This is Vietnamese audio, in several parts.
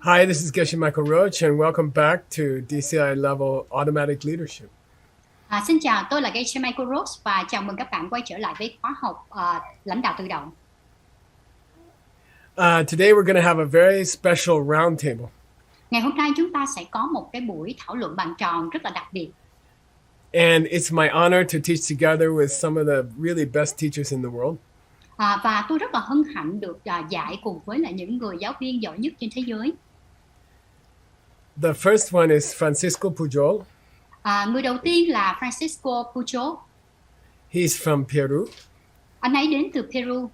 Hi, this is Geshe Michael Roach, and welcome back to DCI Level Automatic Leadership. Xin chào, tôi là Geshe Michael Roach và chào mừng các bạn quay trở lại với khóa học lãnh đạo tự động. Today we're going to have a very special roundtable. Ngày hôm nay chúng ta sẽ có một cái buổi thảo luận bàn tròn rất là đặc biệt. And it's my honor to teach together with some of the really best teachers in the world. Và tôi rất là hân hạnh được dạy cùng với lại những người giáo viên giỏi nhất trên thế giới. The first one is Francisco Pujol. Người đầu tiên là Francisco Pujol. He's from Peru. Anh ấy đến từ Peru.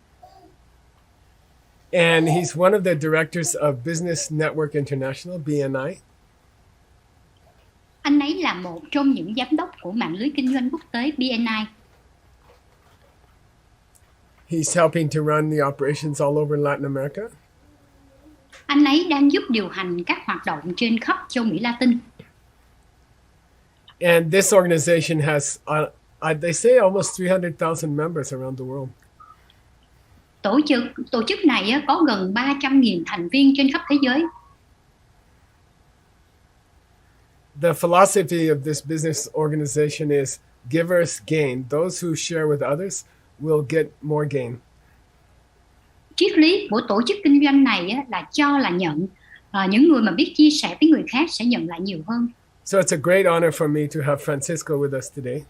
And he's one of the directors of Business Network International, BNI. Anh ấy là một trong những giám đốc của mạng lưới kinh doanh quốc tế BNI. He's helping to run the operations all over Latin America. Anh ấy đang giúp điều hành các hoạt động trên khắp châu Mỹ Latin. And this organization has, they say, almost 300,000 members around the world. Tổ chức này có gần 300.000 thành viên trên khắp thế giới. The philosophy of this business organization is givers gain. Those who share with others will get more gain. Triết lý của tổ chức kinh doanh này là cho là nhận. Những người mà biết chia sẻ với người khác sẽ nhận lại nhiều hơn. So it's a great honor for me to have Francisco with us today.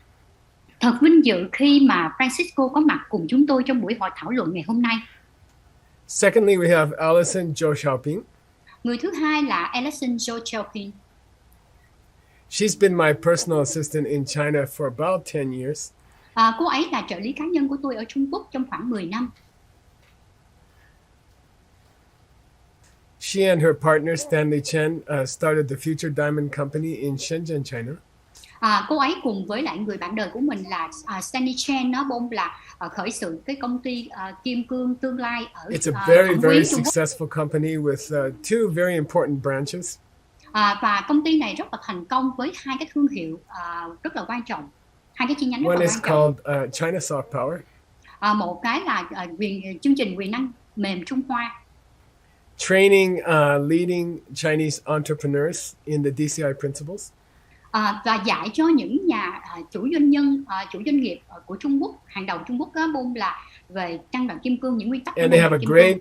Thật vinh dự khi mà Francisco có mặt cùng chúng tôi trong buổi hội thảo luận ngày hôm nay. Secondly, we have Alison Zhou Xiaoping. Người thứ hai là Alison Zhou Xiaoping. She's been my personal assistant in China for about 10 years. Cô ấy là trợ lý cá nhân của tôi ở Trung Quốc trong khoảng 10 năm. She and her partner Stanley Chen started the Future Diamond Company in Shenzhen, China. Cô ấy cùng với lại người bạn đời của mình là Stanley Chen là khởi sự cái công ty kim cương tương lai ở It's a very Trung successful company with two very important branches. Và công ty này rất là thành công với hai cái thương hiệu rất là quan trọng, hai cái chi nhánh rất One là is quan trọng. called China Soft Power. Một cái là chương trình quyền năng mềm Trung Hoa. Training leading Chinese entrepreneurs in the DCI principles. Và dạy cho những nhà chủ doanh nghiệp của Trung Quốc, hàng đầu Trung Quốc là về căn bản kim cương, những nguyên tắc. And they have a great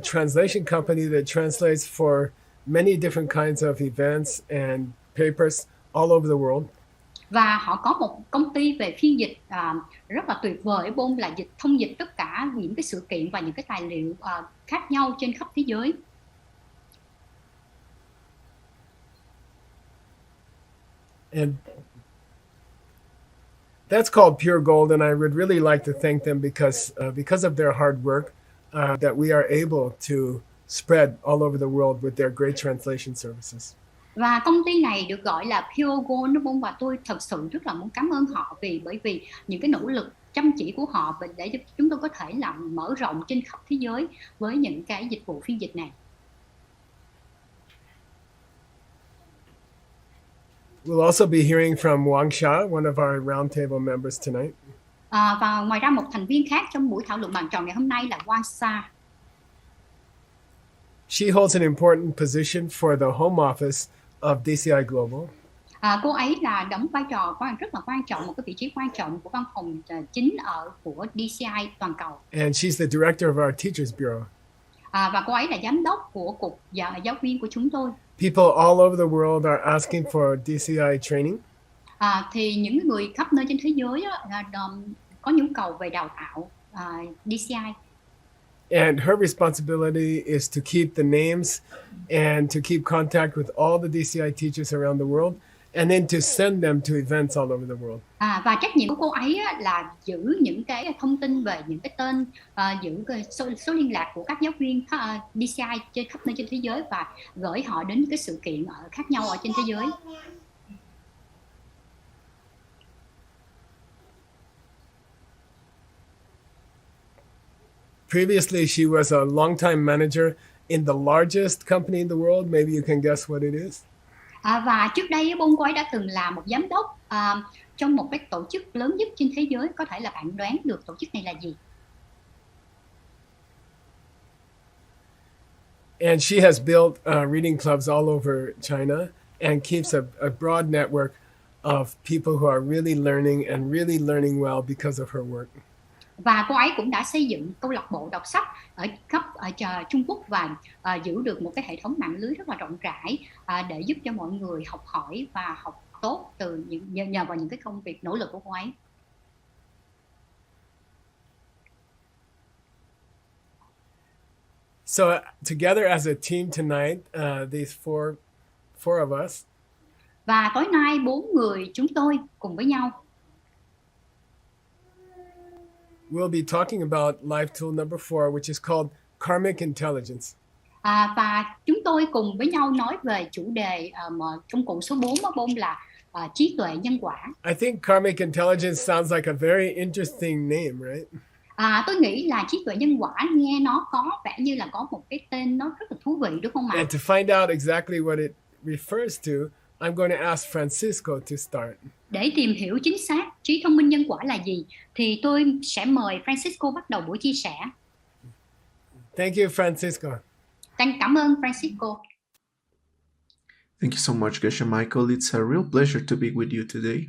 translation company that translates for many different kinds of events and papers all over the world. Và họ có một công ty về phiên dịch rất là tuyệt vời, là thông dịch tất cả những cái sự kiện và những cái tài liệu khác nhau trên khắp thế giới. And that's called pure gold, and I would really like to thank them because of their hard work that we are able to spread all over the world with their great translation services. Và công ty này được gọi là Pure Gold, và tôi thật sự rất là muốn cảm ơn họ bởi vì những cái nỗ lực chăm chỉ của họ để cho chúng tôi có thể làm mở rộng trên khắp thế giới với những cái dịch vụ phiên dịch này. We'll also be hearing from Wang Xia, one of our roundtable members tonight. Và ngoài ra một thành viên khác trong buổi thảo luận bàn tròn ngày hôm nay là Wang Xia. She holds an important position for the home office of DCI Global. Cô ấy là đóng vai trò rất là quan trọng, một cái vị trí quan trọng của văn phòng chính của DCI toàn cầu. And she's the director of our Teachers Bureau. Và cô ấy là giám đốc của cục giáo viên của chúng tôi. People all over the world are asking for DCI training. Thì những người khắp nơi trên thế giới có nhu cầu về đào tạo DCI. And her responsibility is to keep the names and to keep contact with all the DCI teachers around the world, and then to send them to events all over the world. Và trách nhiệm của cô ấy là giữ những cái thông tin về những cái tên, giữ số liên lạc của các giáo viên DCI trên khắp nơi trên thế giới và gửi họ đến cái sự kiện khác nhau ở trên thế giới. Previously, she was a long-time manager in the largest company in the world. Maybe you can guess what it is. Và trước đây cô ấy đã từng là một giám đốc trong một cái tổ chức lớn nhất trên thế giới. Có thể là bạn đoán được tổ chức này là gì? And she has built reading clubs all over China and keeps a broad network of people who are really learning and really learning well because of her work. Và cô ấy cũng đã xây dựng câu lạc bộ đọc sách ở khắp Trung Quốc và giữ được một cái hệ thống mạng lưới rất là rộng rãi để giúp cho mọi người học hỏi và học tốt từ nhờ vào những cái công việc nỗ lực của cô ấy. So together as a team tonight, these four of us. Và tối nay 4 người chúng tôi cùng với nhau. We'll be talking about life tool number 4, which is called karmic intelligence. Và chúng tôi cùng với nhau nói về chủ đề công cụ số 4 là trí tuệ nhân quả. I think karmic intelligence sounds like a very interesting name, right? Tôi nghĩ là trí tuệ nhân quả nghe nó có vẻ như là có một cái tên nó rất là thú vị, đúng không ạ? And to find out exactly what it refers to, I'm going to ask Francisco to start. Để tìm hiểu chính xác trí thông minh nhân quả là gì, thì tôi sẽ mời Francisco bắt đầu buổi chia sẻ. Thank you, Francisco. Cảm ơn Francisco. Thank you so much, Geshe Michael. It's a real pleasure to be with you today.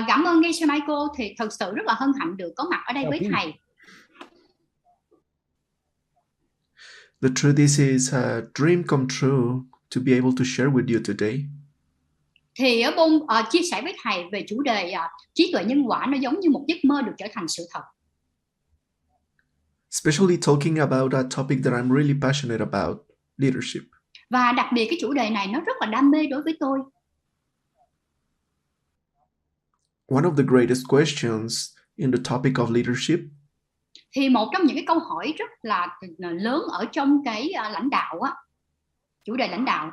Cảm ơn Geshe Michael, thì thật sự rất là hân hạnh được có mặt ở đây với thầy. The truth is a dream come true to be able to share with you today. Thì ở chia sẻ với thầy về chủ đề trí tuệ nhân quả nó giống như một giấc mơ được trở thành sự thật. Especially talking about a topic that I'm really passionate about, leadership. Và đặc biệt cái chủ đề này nó rất là đam mê đối với tôi. One of the greatest questions in the topic of leadership. Thì một trong những cái câu hỏi rất là lớn ở trong cái lãnh đạo chủ đề lãnh đạo.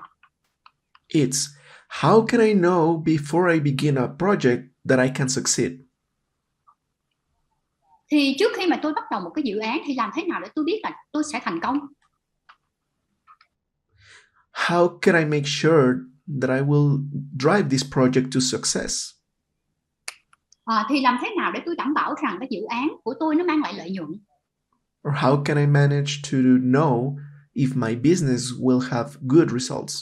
It's how can I know before I begin a project that I can succeed? Thì trước khi mà tôi bắt đầu một cái dự án thì làm thế nào để tôi biết là tôi sẽ thành công? How can I make sure that I will drive this project to success? Thì làm thế nào để tôi đảm bảo rằng cái dự án của tôi nó mang lại lợi nhuận? Or how can I manage to know if my business will have good results?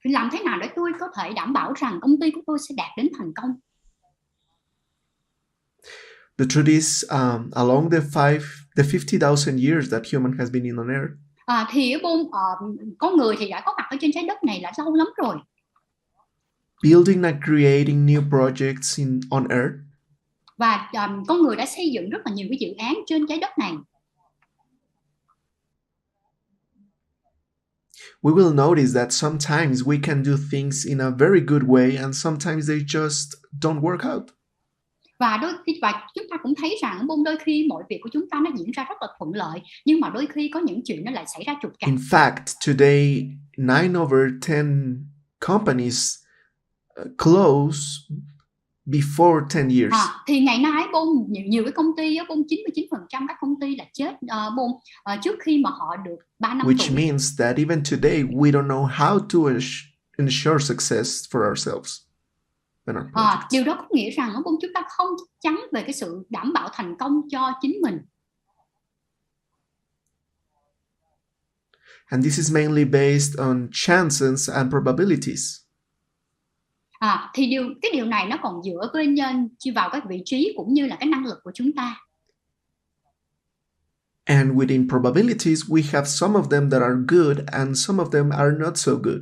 Thì làm thế nào để tôi có thể đảm bảo rằng công ty của tôi sẽ đạt đến thành công? The truth is, along the 50,000 years that human has been on earth, thì con người thì đã có mặt ở trên trái đất này là lâu lắm rồi. Building and creating new projects on earth. Và con người đã xây dựng rất là nhiều cái dự án trên trái đất này. We will notice that sometimes we can do things in a very good way and sometimes they just don't work out. Và chúng ta cũng thấy rằng đôi khi mọi việc của chúng ta nó diễn ra rất là thuận lợi, nhưng mà đôi khi có những chuyện nó lại xảy ra trục trặc. In fact, today 9 over 10 companies close before 10 years. Thì ngày nay nhiều cái công ty 99% các công ty là chết trước khi mà họ được 3 năm Which tuổi. means that even today we don't know how to ensure success for ourselves. Điều đó có nghĩa rằng chúng ta không chắc chắn về cái sự đảm bảo thành công cho chính mình. And this is mainly based on chances and probabilities. Thì cái điều này nó còn dựa vào cái vị trí cũng như là cái năng lực của chúng ta. And within probabilities, we have some of them that are good and some of them are not so good.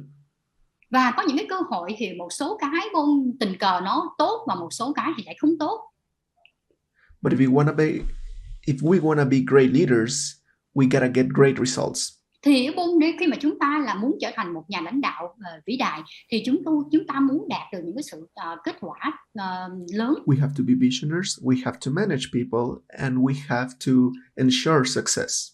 Và có những cái cơ hội thì một số cái tình cờ nó tốt và một số cái thì lại không tốt. But if we wanna be great leaders, we gotta get great results. Thì khi mà chúng ta là muốn trở thành một nhà lãnh đạo vĩ đại thì chúng ta muốn đạt được những cái sự kết quả lớn. We have to be visionaries, we have to manage people and we have to ensure success.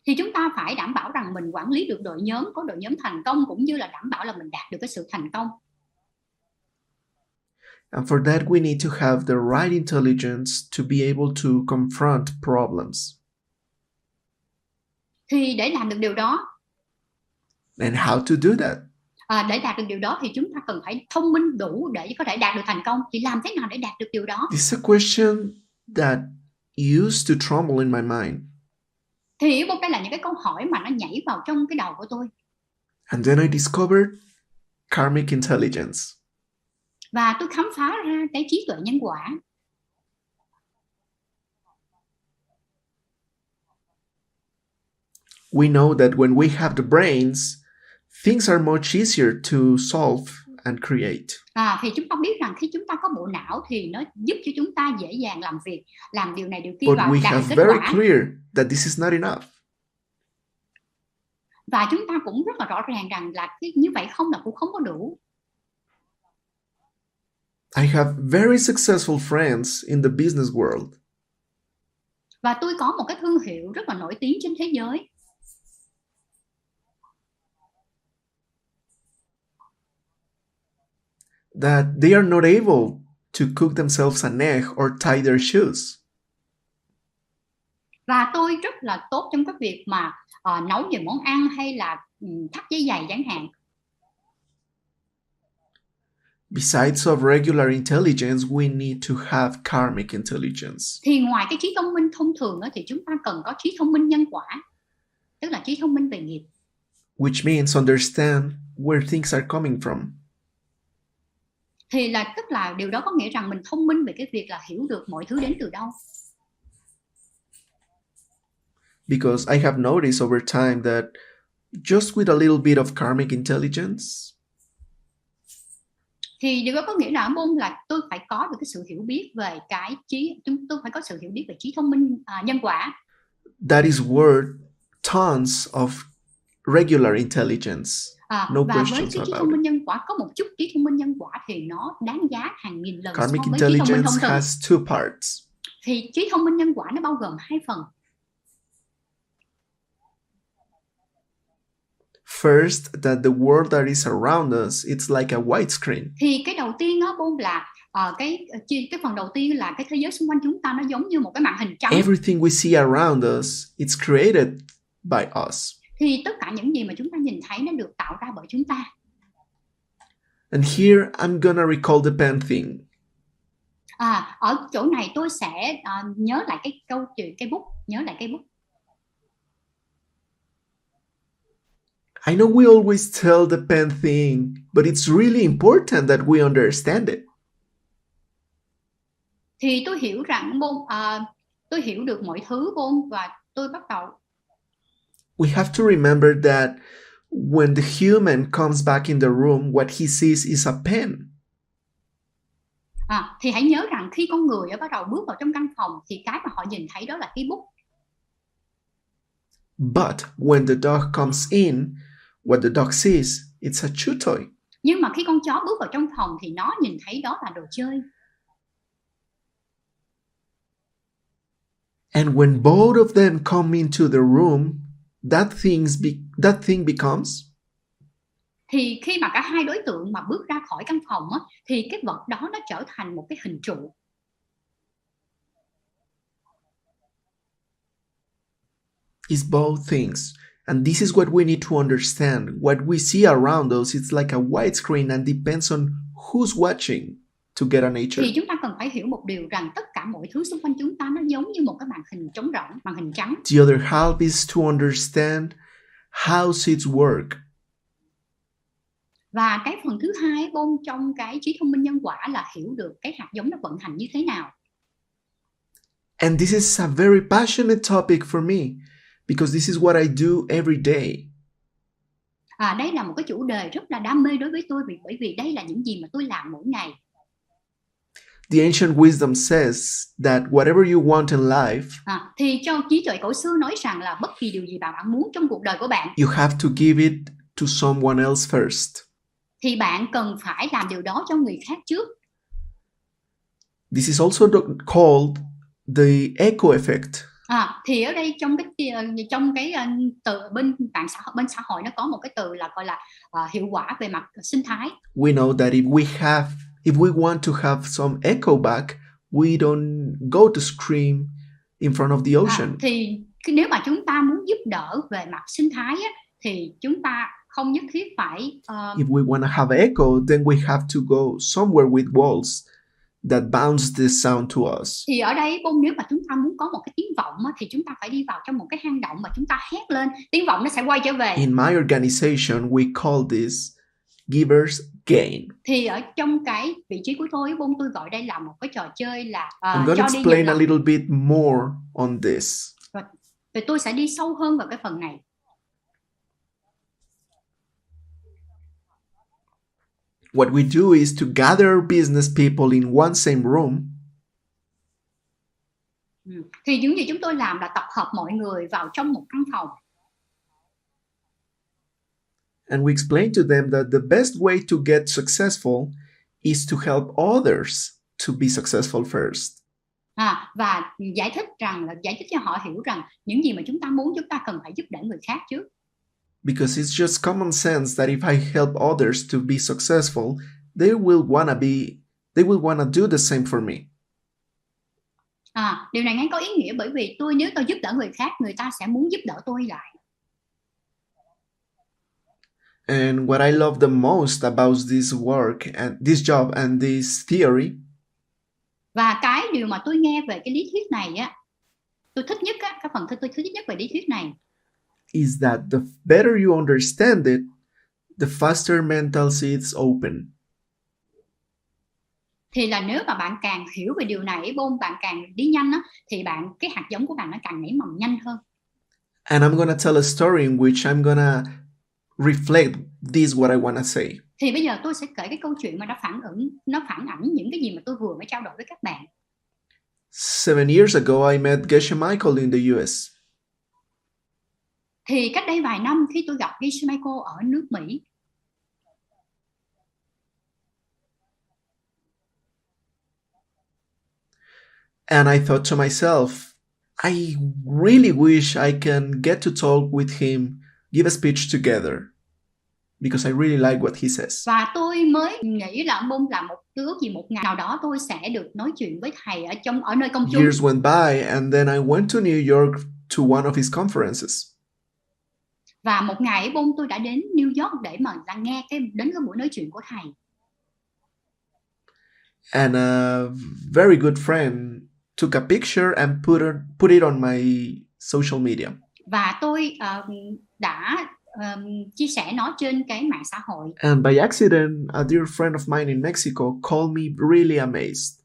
Thì chúng ta phải đảm bảo rằng mình quản lý được đội nhóm, có đội nhóm thành công cũng như là đảm bảo là mình đạt được cái sự thành công. And for that we need to have the right intelligence to be able to confront problems. Thì để làm được điều đó. And how to do that? Để đạt được điều đó thì chúng ta cần phải thông minh đủ để có thể đạt được thành công. Thì làm thế nào để đạt được điều đó? This is a question that used to tremble in my mind. Thì bông đây là những cái câu hỏi mà nó nhảy vào trong cái đầu của tôi. And then I discovered karmic intelligence. Và tôi khám phá ra cái trí tuệ nhân quả. We know that when we have the brains, things are much easier to solve and create. Thì chúng ta biết rằng khi chúng ta có bộ não thì nó giúp cho chúng ta dễ dàng làm việc, làm điều này điều kia But và we đạt được have kết very quả. clear that this is not enough. Và chúng ta cũng rất là rõ ràng rằng là như vậy cũng không có đủ. I have very successful friends in the business world. Và tôi có một cái thương hiệu rất là nổi tiếng trên thế giới. That they are not able to cook themselves an egg or tie their shoes. Và tôi rất là tốt trong cái việc mà nấu về món ăn hay là thắt dây giày chẳng hạn. Besides of regular intelligence, we need to have karmic intelligence. Thì ngoài cái trí thông minh thông thường thì chúng ta cần có trí thông minh nhân quả, tức là trí thông minh về nghiệp. Which means understand where things are coming from. Thì tức là điều đó có nghĩa rằng mình thông minh về cái việc là hiểu được mọi thứ đến từ đâu. Because I have noticed over time that just with a little bit of karmic intelligence, thì điều đó có nghĩa là là tôi phải có được cái sự hiểu biết về tôi phải có sự hiểu biết về trí thông minh nhân quả. That is worth tons of regular intelligence. No và questions với cái trí about thông minh it. nhân quả, có một chút trí thông minh nhân quả thì nó đáng giá hàng nghìn lần Karmic so với trí thông minh thông intelligence thường. has two parts. Thì trí thông minh nhân quả nó bao gồm hai phần. First, that the world that is around us, it's like a white screen. Thì cái đầu tiên là cái phần đầu tiên là cái thế giới xung quanh chúng ta nó giống như một cái màn hình trắng. Everything we see around us, it's created by us. Thì tất cả những gì mà chúng ta nhìn thấy nó được tạo ra bởi chúng ta. And here I'm gonna recall the pen thing. Ở chỗ này tôi sẽ nhớ lại cái câu chuyện nhớ lại cây bút. I know we always tell the pen thing, but it's really important that we understand it. Thì tôi hiểu rằng tôi hiểu được mọi thứ và tôi bắt đầu. We have to remember that when the human comes back in the room, what he sees is a pen. Thì hãy nhớ rằng khi con người bắt đầu bước vào trong căn phòng thì cái mà họ nhìn thấy đó là cây bút. But when the dog comes in, what the dog sees, it's a chew toy. Nhưng mà khi con chó bước vào trong phòng thì nó nhìn thấy đó là đồ chơi. And when both of them come into the room, that thing becomes. Thì khi mà cả hai đối tượng mà bước ra khỏi căn phòng thì cái vật đó nó trở thành một cái hình trụ. It's both things. And this is what we need to understand. What we see around us, it's like a white screen and depends on who's watching to get a nature. Thì chúng ta cần phải hiểu một điều rằng tất cả mọi thứ xung quanh chúng ta nó giống như một cái màn hình trống rỗng, màn hình trắng. The other half is to understand how seeds work. Và cái phần thứ hai trong cái trí thông minh nhân quả là hiểu được cái hạt giống nó vận hành như thế nào. And this is a very passionate topic for me because this is what I do every day. Đây là một cái chủ đề rất là đam mê đối với tôi bởi vì đây là những gì mà tôi làm mỗi ngày. The ancient wisdom says that whatever you want in life, thì trong trí tuệ cổ xưa nói rằng là bất kỳ điều gì bạn muốn trong cuộc đời của bạn, you have to give it to someone else first. Thì bạn cần phải làm điều đó cho người khác trước. This is also called the echo effect. Thì ở đây trong cái từ bên xã hội nó có một cái từ là gọi là hiệu quả về mặt sinh thái. We know that if we want to have some echo back, we don't go to scream in front of the ocean. Thì nếu mà chúng ta muốn giúp đỡ về mặt sinh thái thì chúng ta không nhất thiết phải. If we want to have echo, then we have to go somewhere with walls that bounce this sound to us. Thì ở đây Bông, nếu mà chúng ta muốn có một cái tiếng vọng á, thì chúng ta phải đi vào trong một cái hang động mà chúng ta hét lên, tiếng vọng nó sẽ quay trở về. In my organization, we call this giver's gain. Thì ở trong cái vị trí của tôi Bông gọi đây là một cái trò chơi là I'm going to cho đi explain nhận a lại. little bit more on this. Thì tôi sẽ đi sâu hơn vào cái phần này. What we do is to gather business people in one same room. Thì những gì chúng tôi làm là tập hợp mọi người vào trong một căn phòng. And we explain to them that the best way to get successful is to help others to be successful first. Và giải thích cho họ hiểu rằng những gì mà chúng ta muốn, chúng ta cần phải giúp đỡ người khác trước. Because it's just common sense that if I help others to be successful, they will wanna do the same for me. Điều này ngay có ý nghĩa bởi vì nếu tôi giúp đỡ người khác, người ta sẽ muốn giúp đỡ tôi lại. And what I love the most about this work and this job and this theory, và cái điều mà tôi nghe về cái lý thuyết này á, tôi thích nhất á, cái phần tôi thích nhất về lý thuyết này, is that the better you understand it, the faster mental seeds open. Thì là nếu mà bạn càng hiểu về điều này, bạn càng đi nhanh á, thì cái hạt giống của bạn nó càng nảy mầm nhanh hơn. And I'm gonna tell a story in which I'm gonna reflect this what I wanna say. Thì bây giờ tôi sẽ kể cái câu chuyện mà nó phản ảnh những cái gì mà tôi vừa mới trao đổi với các bạn. 7 years ago, I met Geshe Michael in the US. Thì cách đây vài năm khi tôi gặp Geshe Michael ở nước Mỹ. And I thought to myself, I really wish I can get to talk with him, give a speech together, because I really like what he says. Và tôi mới nghĩ là ước gì một ngày nào đó tôi sẽ được nói chuyện với thầy ở nơi công chúng. Years went by, and then I went to New York to one of his conferences. Và một ngày tôi đã đến New York để mà nghe đến cái buổi nói chuyện của thầy. And a very good friend took a picture and put it on my social media. Và tôi đã chia sẻ nó trên cái mạng xã hội. And by accident, a dear friend of mine in Mexico called me really amazed.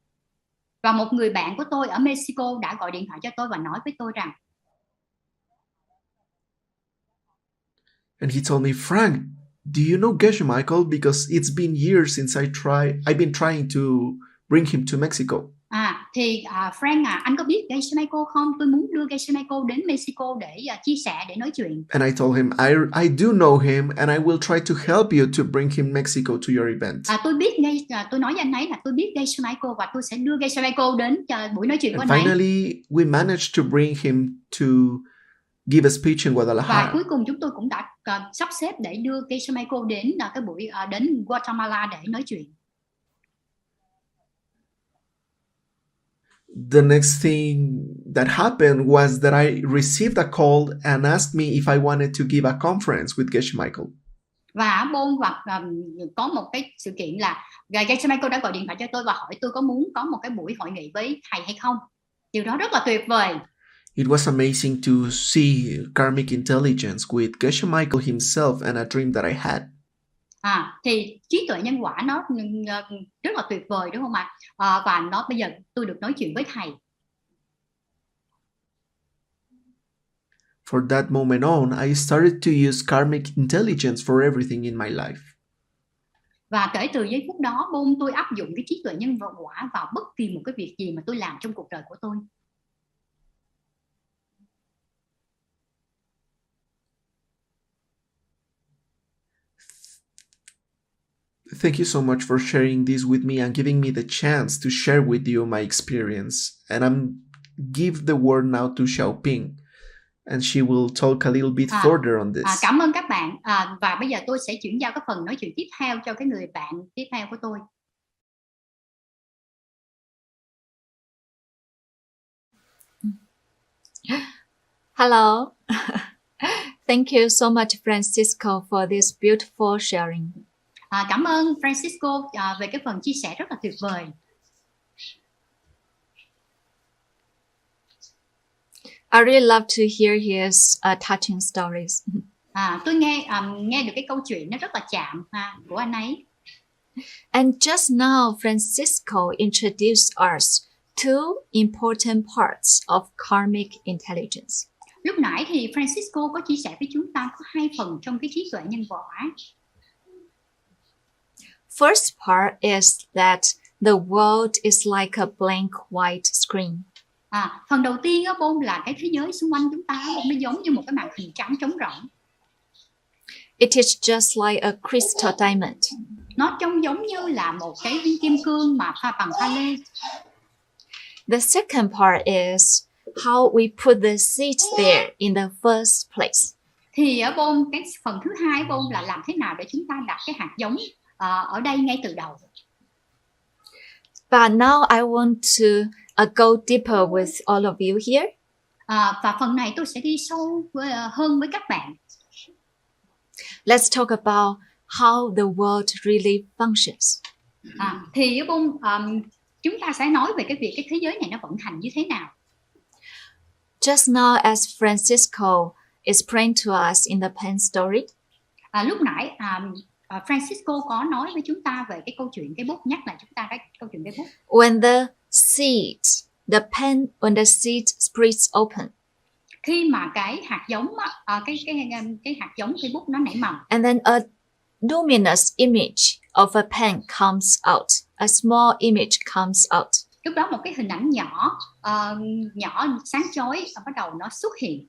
Và một người bạn của tôi ở Mexico đã gọi điện thoại cho tôi và nói với tôi rằng, and he told me, Frank, do you know Geshe Michael? Because it's been years since I've been trying to bring him to Mexico. Thì Frank anh có biết Geshe Michael không? Tôi muốn đưa Geshe Michael đến Mexico để chia sẻ, để nói chuyện. And I told him, I do know him, and I will try to help you to bring him Mexico to your event. Tôi nói với anh ấy là tôi biết Geshe Michael và tôi sẽ đưa Geshe Michael đến buổi nói chuyện của And anh ấy. finally, we managed to bring him to give a speech in Guadalajara. Và cuối cùng chúng tôi cũng đã sắp xếp để đưa Geshe Michael đến cái buổi đến Guatemala để nói chuyện. The next thing that happened was that I received a call and asked me if I wanted to give a conference with Geshe Michael. Và có một cái sự kiện là Geshe Michael đã gọi điện thoại cho tôi và hỏi tôi có muốn có một cái buổi hội nghị với thầy hay không. Điều đó rất là tuyệt vời. It was amazing to see karmic intelligence with Geshe Michael himself and a dream that I had. Thì trí tuệ nhân quả nó rất là tuyệt vời, đúng không ạ? Và bây giờ tôi được nói chuyện với thầy. For that moment on, I started to use karmic intelligence for everything in my life. Và kể từ giây phút đó, tôi áp dụng cái trí tuệ nhân quả vào bất kỳ một cái việc gì mà tôi làm trong cuộc đời của tôi. Thank you so much for sharing this with me and giving me the chance to share with you my experience. And I'm give the word now to Xiaoping, and she will talk a little bit further on this. Cảm ơn các bạn. Và bây giờ tôi sẽ chuyển giao cái phần nói chuyện tiếp theo cho cái người bạn tiếp theo của tôi. Hello. Thank you so much, Francisco, for this beautiful sharing. Cảm ơn Francisco về cái phần chia sẻ rất là tuyệt vời. I really love to hear his touching stories. Tôi nghe được cái câu chuyện nó rất là chạm của anh ấy. And just now, Francisco introduced us two important parts of karmic intelligence. Lúc nãy thì Francisco có chia sẻ với chúng ta có 2 phần trong cái trí tuệ nhân quả. First part is that the world is like a blank white screen. Phần đầu tiên á Bôn là cái thế giới xung quanh chúng ta nó giống như một cái màn hình trắng trống rỗng. It is just like a crystal diamond. Nó trông giống như là một cái viên kim cương mà pha bằng pha lê. The second part is how we put the seeds there in the first place. Thì ở Bôn, cái phần thứ hai Bôn là làm thế nào để chúng ta đặt cái hạt giống ở đây ngay từ đầu. But now I want to go deeper with all of you here. Và phần này tôi sẽ đi sâu hơn với các bạn. Let's talk about how the world really functions. Thì Bôn, chúng ta sẽ nói về cái việc cái thế giới này nó vận hành như thế nào. Just now, as Francisco explained to us in the pen story, lúc nãy Francisco có nói với chúng ta về cái câu chuyện cái bút, nhắc lại chúng ta cái câu chuyện cái bút. When the seed splits open, khi mà cái hạt giống cái hạt giống cây bút nó nảy mầm, and then a luminous image of a pen comes out, a small image comes out. Lúc đó một cái hình ảnh nhỏ sáng chói bắt đầu nó xuất hiện.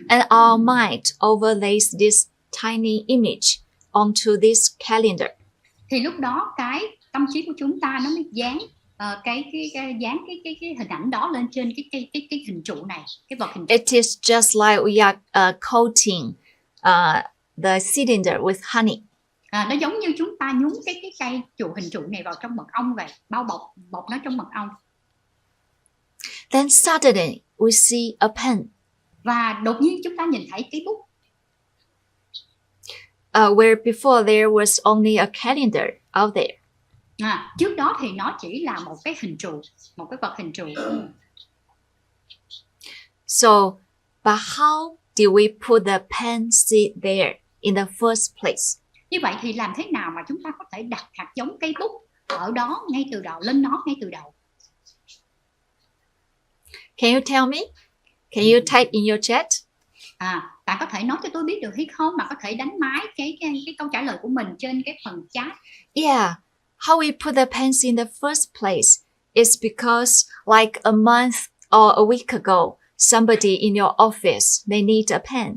And our mind overlays this tiny image onto this calendar. Thì lúc đó cái tâm trí của chúng ta nó mới dán cái hình ảnh đó lên trên cái hình trụ này, cái vật hình trụ. It is just like we are coating the cylinder with honey. Nó giống như chúng ta nhúng cái cây hình trụ này vào trong mật ong vậy, bao bọc nó trong mật ong. Then suddenly we see a pen. Và đột nhiên chúng ta nhìn thấy cái bút. Where before there was only a calendar out there. Trước đó thì nó chỉ là một cái hình trụ, một cái vật hình trụ. So, but how did we put the pen seed there in the first place? Như vậy thì làm thế nào mà chúng ta có thể đặt hạt giống cây bút ở đó ngay từ đầu, lên nó ngay từ đầu? Can you tell me? Can you type in your chat? Bạn có thể nói cho tôi biết được hay không, mà có thể đánh máy cái câu trả lời của mình trên cái phần chat. Yeah, how we put the pens in the first place is because like a month or a week ago, somebody in your office, they need a pen.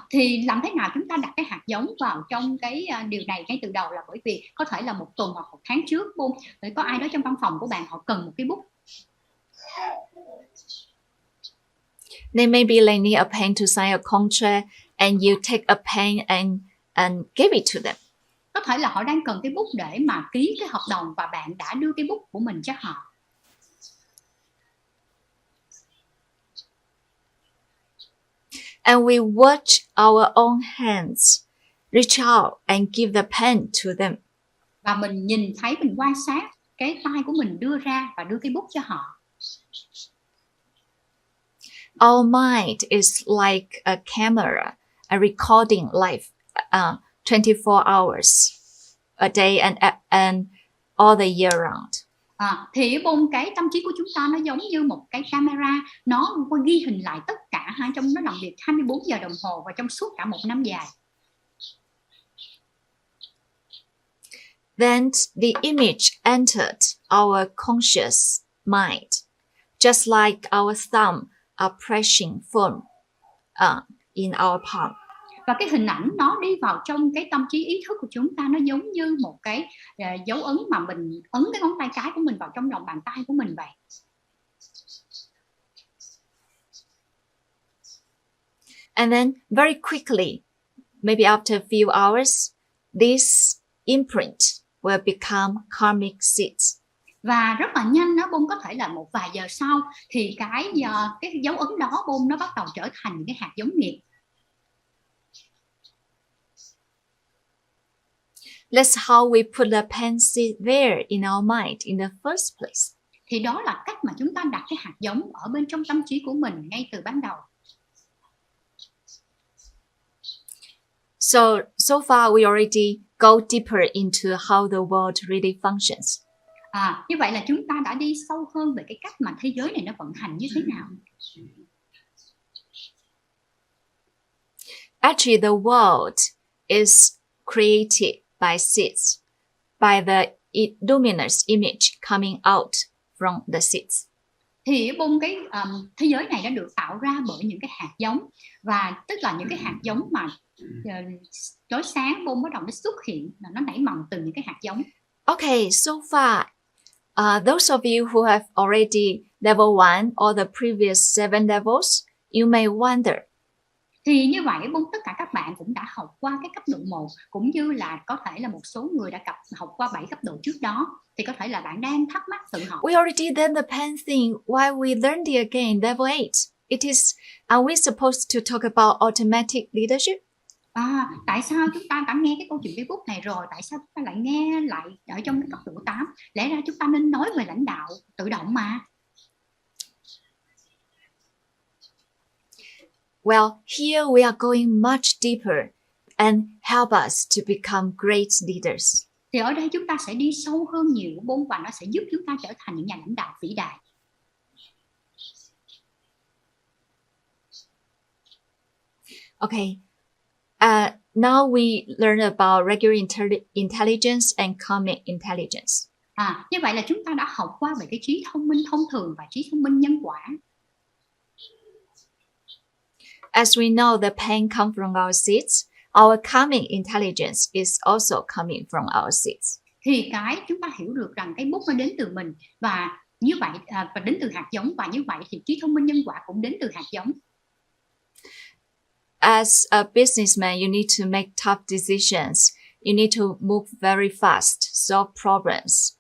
Thì làm thế nào chúng ta đặt cái hạt giống vào trong cái điều này ngay từ đầu là bởi vì có thể là một tuần hoặc một tháng trước có ai đó trong văn phòng của bạn họ cần một cái bút. Then maybe they need a pen to sign a contract and you take a pen and give it to them. Có thể là họ đang cần cái bút để mà ký cái hợp đồng và bạn đã đưa cái bút của mình cho họ. And we watch our own hands reach out and give the pen to them. Và mình nhìn thấy, mình quan sát cái tay của mình đưa ra và đưa cái bút cho họ. Our mind is like a camera, a recording life 24 hours a day and all the year round. Thì cái tâm trí của chúng ta nó giống như một cái camera, nó ghi hình lại tất cả trong nó làm việc 24 giờ đồng hồ và trong suốt cả một năm dài. Then the image entered our conscious mind, just like our thumb are pressing firm in our palm. Và cái hình ảnh nó đi vào trong cái tâm trí ý thức của chúng ta, nó giống như một cái dấu ấn mà mình ấn cái ngón tay cái của mình vào trong lòng bàn tay của mình vậy. And then very quickly, maybe after a few hours, this imprint will become karmic seeds. Và rất là nhanh nó có thể là một vài giờ sau thì cái dấu ấn đó nó bắt đầu trở thành những cái hạt giống nghiệp. That's how we put the pen seed there in our mind in the first place. thì đó là cách mà chúng ta đặt cái hạt giống ở bên trong tâm trí của mình ngay từ ban đầu. So far we already go deeper into how the world really functions. Như vậy là chúng ta đã đi sâu hơn về cái cách mà thế giới này nó vận hành như thế nào. Actually, the world is created by seeds, by the luminous image coming out from the seeds. Thì cái thế giới này đã được tạo ra bởi những cái hạt giống, và tức là những cái hạt giống mà chói sáng bắt đầu nó xuất hiện, là nó nảy mầm từ những cái hạt giống. Okay, so far, those of you who have already level 1 or the previous 7 levels, you may wonder. Thì như vậy, tất cả các bạn cũng đã học qua cái cấp độ 1, cũng như là có thể là một số người đã học qua 7 cấp độ trước đó. Thì có thể là bạn đang thắc mắc tự hỏi. We already did the pen thing. Why we learned it again, level 8? Are we supposed to talk about automatic leadership? Tại sao chúng ta đã nghe cái câu chuyện Facebook này rồi, tại sao chúng ta lại nghe lại ở trong cái cấp độ 8? Lẽ ra chúng ta nên nói về lãnh đạo tự động mà. Well, here we are going much deeper and help us to become great leaders. Thì ở đây chúng ta sẽ đi sâu hơn nhiều, và nó sẽ giúp chúng ta trở thành những nhà lãnh đạo vĩ đại. Okay. Now we learn about regular intelligence and comic intelligence. Như vậy là chúng ta đã học qua về cái trí thông minh thông thường và trí thông minh nhân quả. As we know, the pen comes from our seeds. Our comic intelligence is also coming from our seeds. Thì cái chúng ta hiểu được rằng cái bút nó đến từ mình, và như vậy và đến từ hạt giống, và như vậy thì trí thông minh nhân quả cũng đến từ hạt giống. As a businessman, you need to make tough decisions. You need to move very fast, solve problems.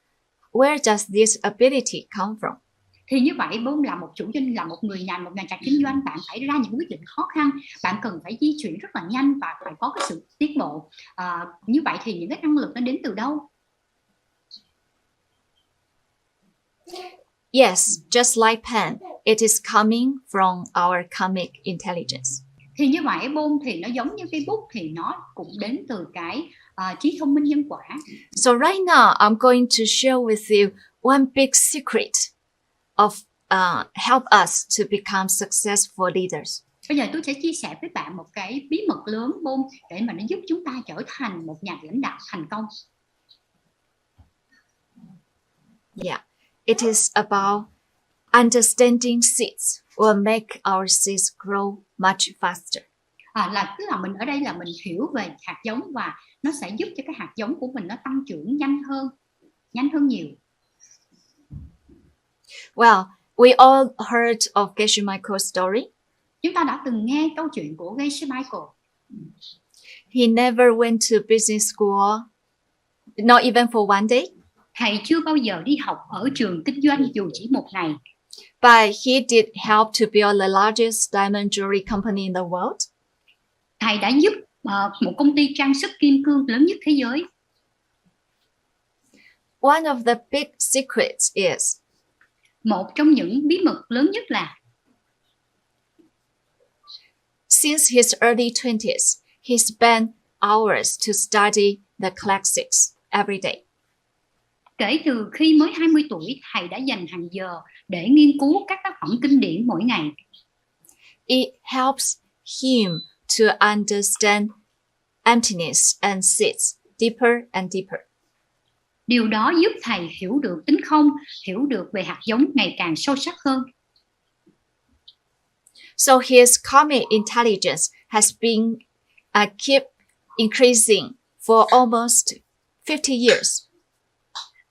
Where does this ability come from? Thì như vậy, là một chủ doanh, là một nhà trạch kinh doanh, bạn phải ra những quyết định khó khăn, bạn cần phải di chuyển rất là nhanh và phải có cái sự tiến bộ. Như vậy thì những cái năng lực nó đến từ đâu? Yes, just like pen, it is coming from our comic intelligence. Thì như vậy, thì nó giống như cây bút, thì nó cũng đến từ cái trí thông minh nhân quả. So right now, I'm going to share with you one big secret of help us to become successful leaders. Bây giờ tôi sẽ chia sẻ với bạn một cái bí mật lớn để mà nó giúp chúng ta trở thành một nhà lãnh đạo thành công. Yeah, it is about understanding seeds will make our seeds grow much faster. Tức là mình ở đây là mình hiểu về hạt giống, và nó sẽ giúp cho cái hạt giống của mình nó tăng trưởng nhanh hơn nhiều. Well, we all heard of Geshe Michael's story. Chúng ta đã từng nghe câu chuyện của Geshe Michael. He never went to business school, not even for one day. Thầy chưa bao giờ đi học ở trường kinh doanh dù chỉ một ngày. But he did help to build the largest diamond jewelry company in the world. Thầy đã giúp một công ty trang sức kim cương lớn nhất thế giới. One of the big secrets is một trong những bí mật lớn nhất là since his early 20s, he spent hours to study the classics every day. Kể từ khi mới 20 tuổi, thầy đã dành hàng giờ để nghiên cứu các tác phẩm kinh điển mỗi ngày. It helps him to understand emptiness and seeds deeper and deeper. Điều đó giúp thầy hiểu được tính không, hiểu được về hạt giống ngày càng sâu sắc hơn. So his comic intelligence has been keep increasing for almost 50 years.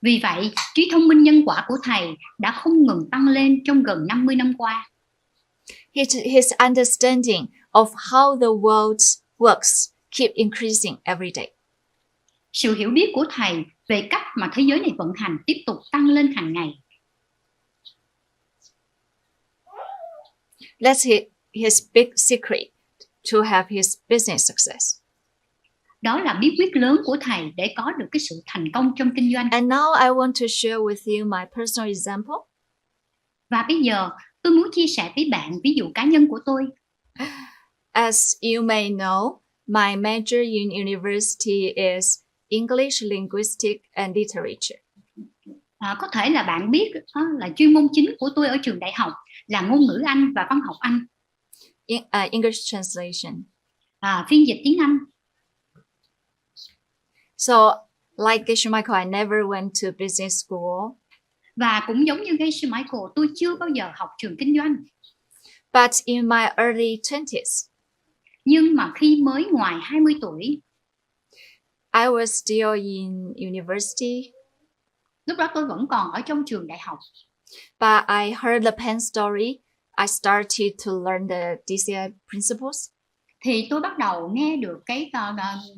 Vì vậy, trí thông minh nhân quả của thầy đã không ngừng tăng lên trong gần 50 năm qua. His understanding of how the world works keep increasing every day. Sự hiểu biết của thầy về cách mà thế giới này vận hành tiếp tục tăng lên hàng ngày. That's his big secret to have his business success. Đó là bí quyết lớn của thầy để có được cái sự thành công trong kinh doanh. And now I want to share with you my personal example. Và bây giờ tôi muốn chia sẻ với bạn ví dụ cá nhân của tôi. As you may know, my major in university is English, Linguistics, and Literature. Có thể là bạn biết là chuyên môn chính của tôi ở trường đại học là ngôn ngữ Anh và văn học Anh. English translation. Phiên dịch tiếng Anh. So, like Geshe Michael, I never went to business school. Và cũng giống như Geshe Michael, tôi chưa bao giờ học trường kinh doanh. But in my early 20s, nhưng mà khi mới ngoài 20 tuổi, I was still in university. Lúc đó tôi vẫn còn ở trong trường đại học. But I heard the pen story. I started to learn the DCI principles. Thì tôi bắt đầu nghe được cái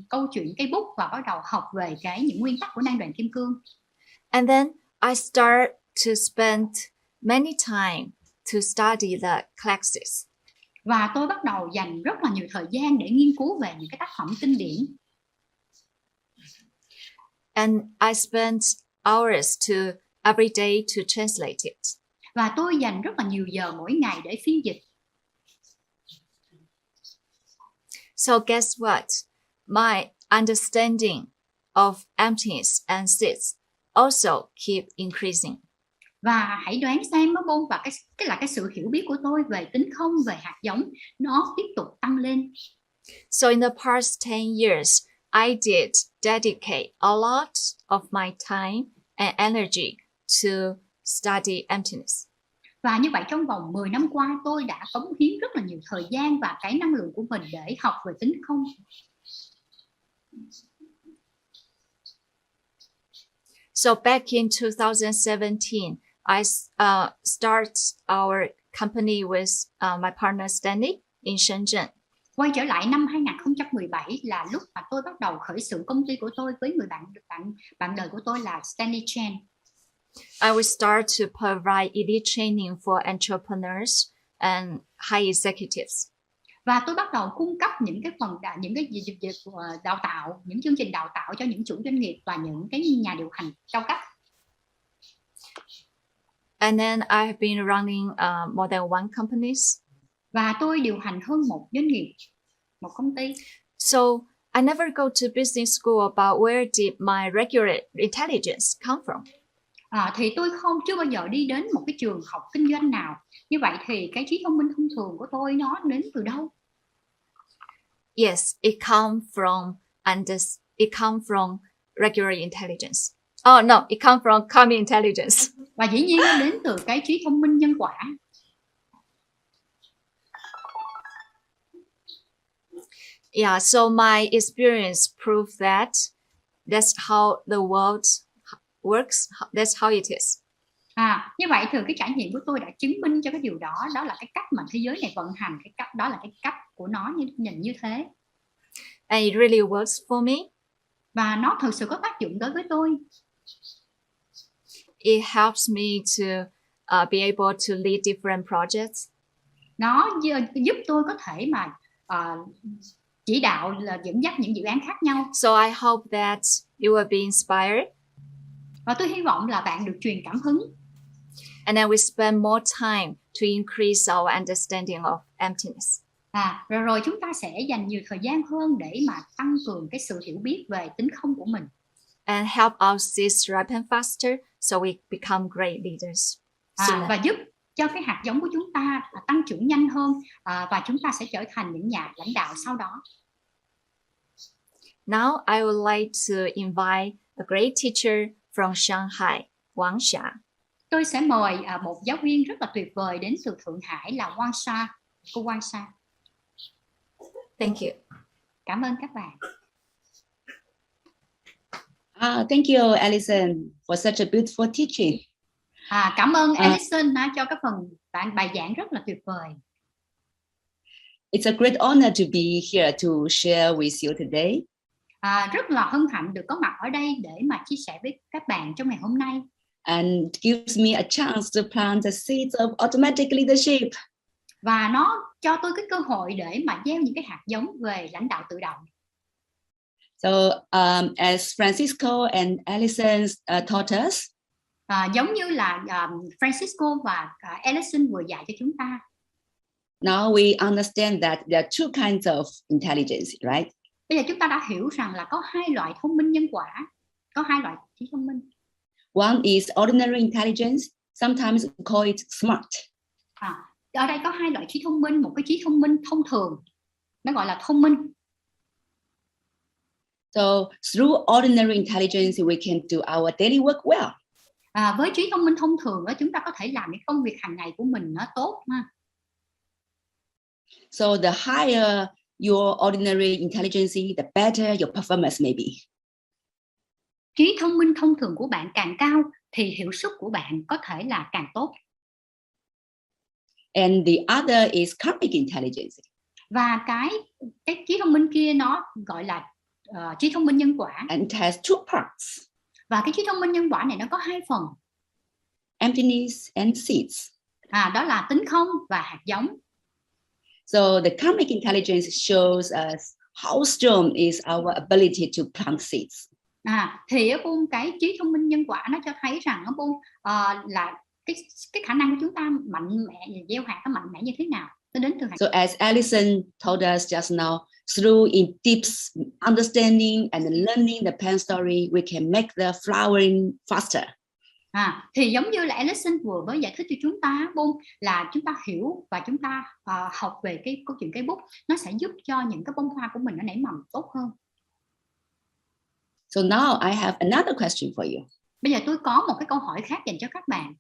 câu chuyện cây bút và bắt đầu học về những nguyên tắc của năng đoạn kim cương. And then I start to spend many time to study the classes. Và tôi bắt đầu dành rất là nhiều thời gian để nghiên cứu về những cái tác phẩm kinh điển. And I spent hours every day to translate it. Và tôi dành rất là nhiều giờ mỗi ngày để phiên dịch. So guess what? My understanding of emptiness and seeds also keep increasing. Và hãy đoán xem Bôn, và cái sự hiểu biết của tôi về tính không, về hạt giống, nó tiếp tục tăng lên. So in the past 10 years, I did dedicate a lot of my time and energy to study emptiness. Và như vậy trong vòng 10 năm qua, tôi đã cống hiến rất là nhiều thời gian và cái năng lượng của mình để học về tính không. So back in 2017, I start our company with my partner Stanley in Shenzhen. Quay trở lại năm 2017 là lúc mà tôi bắt đầu khởi xướng công ty của tôi với người bạn đời của tôi là Stanley Chen. I will start to provide elite training for entrepreneurs and high executives. Và tôi bắt đầu cung cấp những cái đào tạo, những chương trình đào tạo cho những chủ doanh nghiệp và những cái nhà điều hành cao cấp. And then I have been running more than one companies. Và tôi điều hành hơn một doanh nghiệp, một công ty. So I never go to business school about where did my regular intelligence come from. Thì tôi chưa bao giờ đi đến một cái trường học kinh doanh nào. Như vậy thì cái trí thông minh thông thường của tôi nó đến từ đâu? Yes, it come from regular intelligence. Oh no, it come from common intelligence. Và dĩ nhiên nó đến từ cái trí thông minh nhân quả. Yeah, so my experience proved that that's how the world works. That's how it is. Như vậy từ cái trải nghiệm của tôi đã chứng minh cho cái điều đó, đó là cái cách mà thế giới này vận hành, đó là cái cách của nó nhìn như thế. And it really works for me. Và nó thực sự có tác dụng đối với tôi. It helps me to be able to lead different projects. Nó giúp tôi có thể mà chỉ đạo, là dẫn dắt những dự án khác nhau. So I hope that you will be inspired. Và tôi hy vọng là bạn được truyền cảm hứng. And then we spend more time to increase our understanding of emptiness. Rồi chúng ta sẽ dành nhiều thời gian hơn để mà tăng cường cái sự hiểu biết về tính không của mình. And help our seeds ripen faster so we become great leaders. Và giúp cho cái hạt giống của chúng ta tăng trưởng nhanh hơn, và chúng ta sẽ trở thành những nhà lãnh đạo sau đó. Now I would like to invite a great teacher from Shanghai, Wang Xia. Tôi sẽ mời một giáo viên rất là tuyệt vời đến từ Thượng Hải là Wang Xia, cô Wang Xia. Thank you. Cảm ơn các bạn. Thank you, Alison, for such a beautiful teaching. Cảm ơn Alison cho cái phần bài giảng rất là tuyệt vời. It's a great honor to be here to share with you today. Rất là hân hạnh được có mặt ở đây để mà chia sẻ với các bạn trong ngày hôm nay. And gives me a chance to plant the seeds of automatic leadership. Và nó cho tôi cái cơ hội để mà gieo những cái hạt giống về lãnh đạo tự động. So as Francisco and Alison taught us, Giống như là Francisco và Ellison vừa dạy cho chúng ta. Now we understand that there are two kinds of intelligence, right? Bây giờ chúng ta đã hiểu rằng là có hai loại thông minh nhân quả, có hai loại trí thông minh. One is ordinary intelligence, sometimes we call it smart. Ở đây có hai loại trí thông minh, một cái trí thông minh thông thường, nó gọi là thông minh. So through ordinary intelligence, we can do our daily work well. Với trí thông minh thông thường đó, chúng ta có thể làm những công việc hàng ngày của mình nó tốt ha. So the higher your ordinary intelligence, the better your performance may be. Trí thông minh thông thường của bạn càng cao thì hiệu suất của bạn có thể là càng tốt. And the other is karmic intelligence. Và cái trí thông minh kia nó gọi là trí thông minh nhân quả. And it has two parts. Và cái trí thông minh nhân quả này nó có hai phần. Emptiness and seeds. Đó là tính không và hạt giống. So the karmic intelligence shows us how strong is our ability to plant seeds. Thì cái trí thông minh nhân quả nó cho thấy rằng là cái khả năng của chúng ta mạnh mẽ, gieo hạt nó mạnh mẽ như thế nào, nó đến từ hạt. So as Alison told us just now, through in deep understanding and learning the Pan story, we can make the flowering faster. Thì giống như là Alison vừa mới giải thích cho chúng ta là chúng ta hiểu và chúng ta học về cái câu chuyện cây bút, nó sẽ giúp cho những cái bông hoa của mình nó nảy mầm tốt hơn. So now I have another question for you. Bây giờ tôi có một cái câu hỏi khác dành cho các bạn.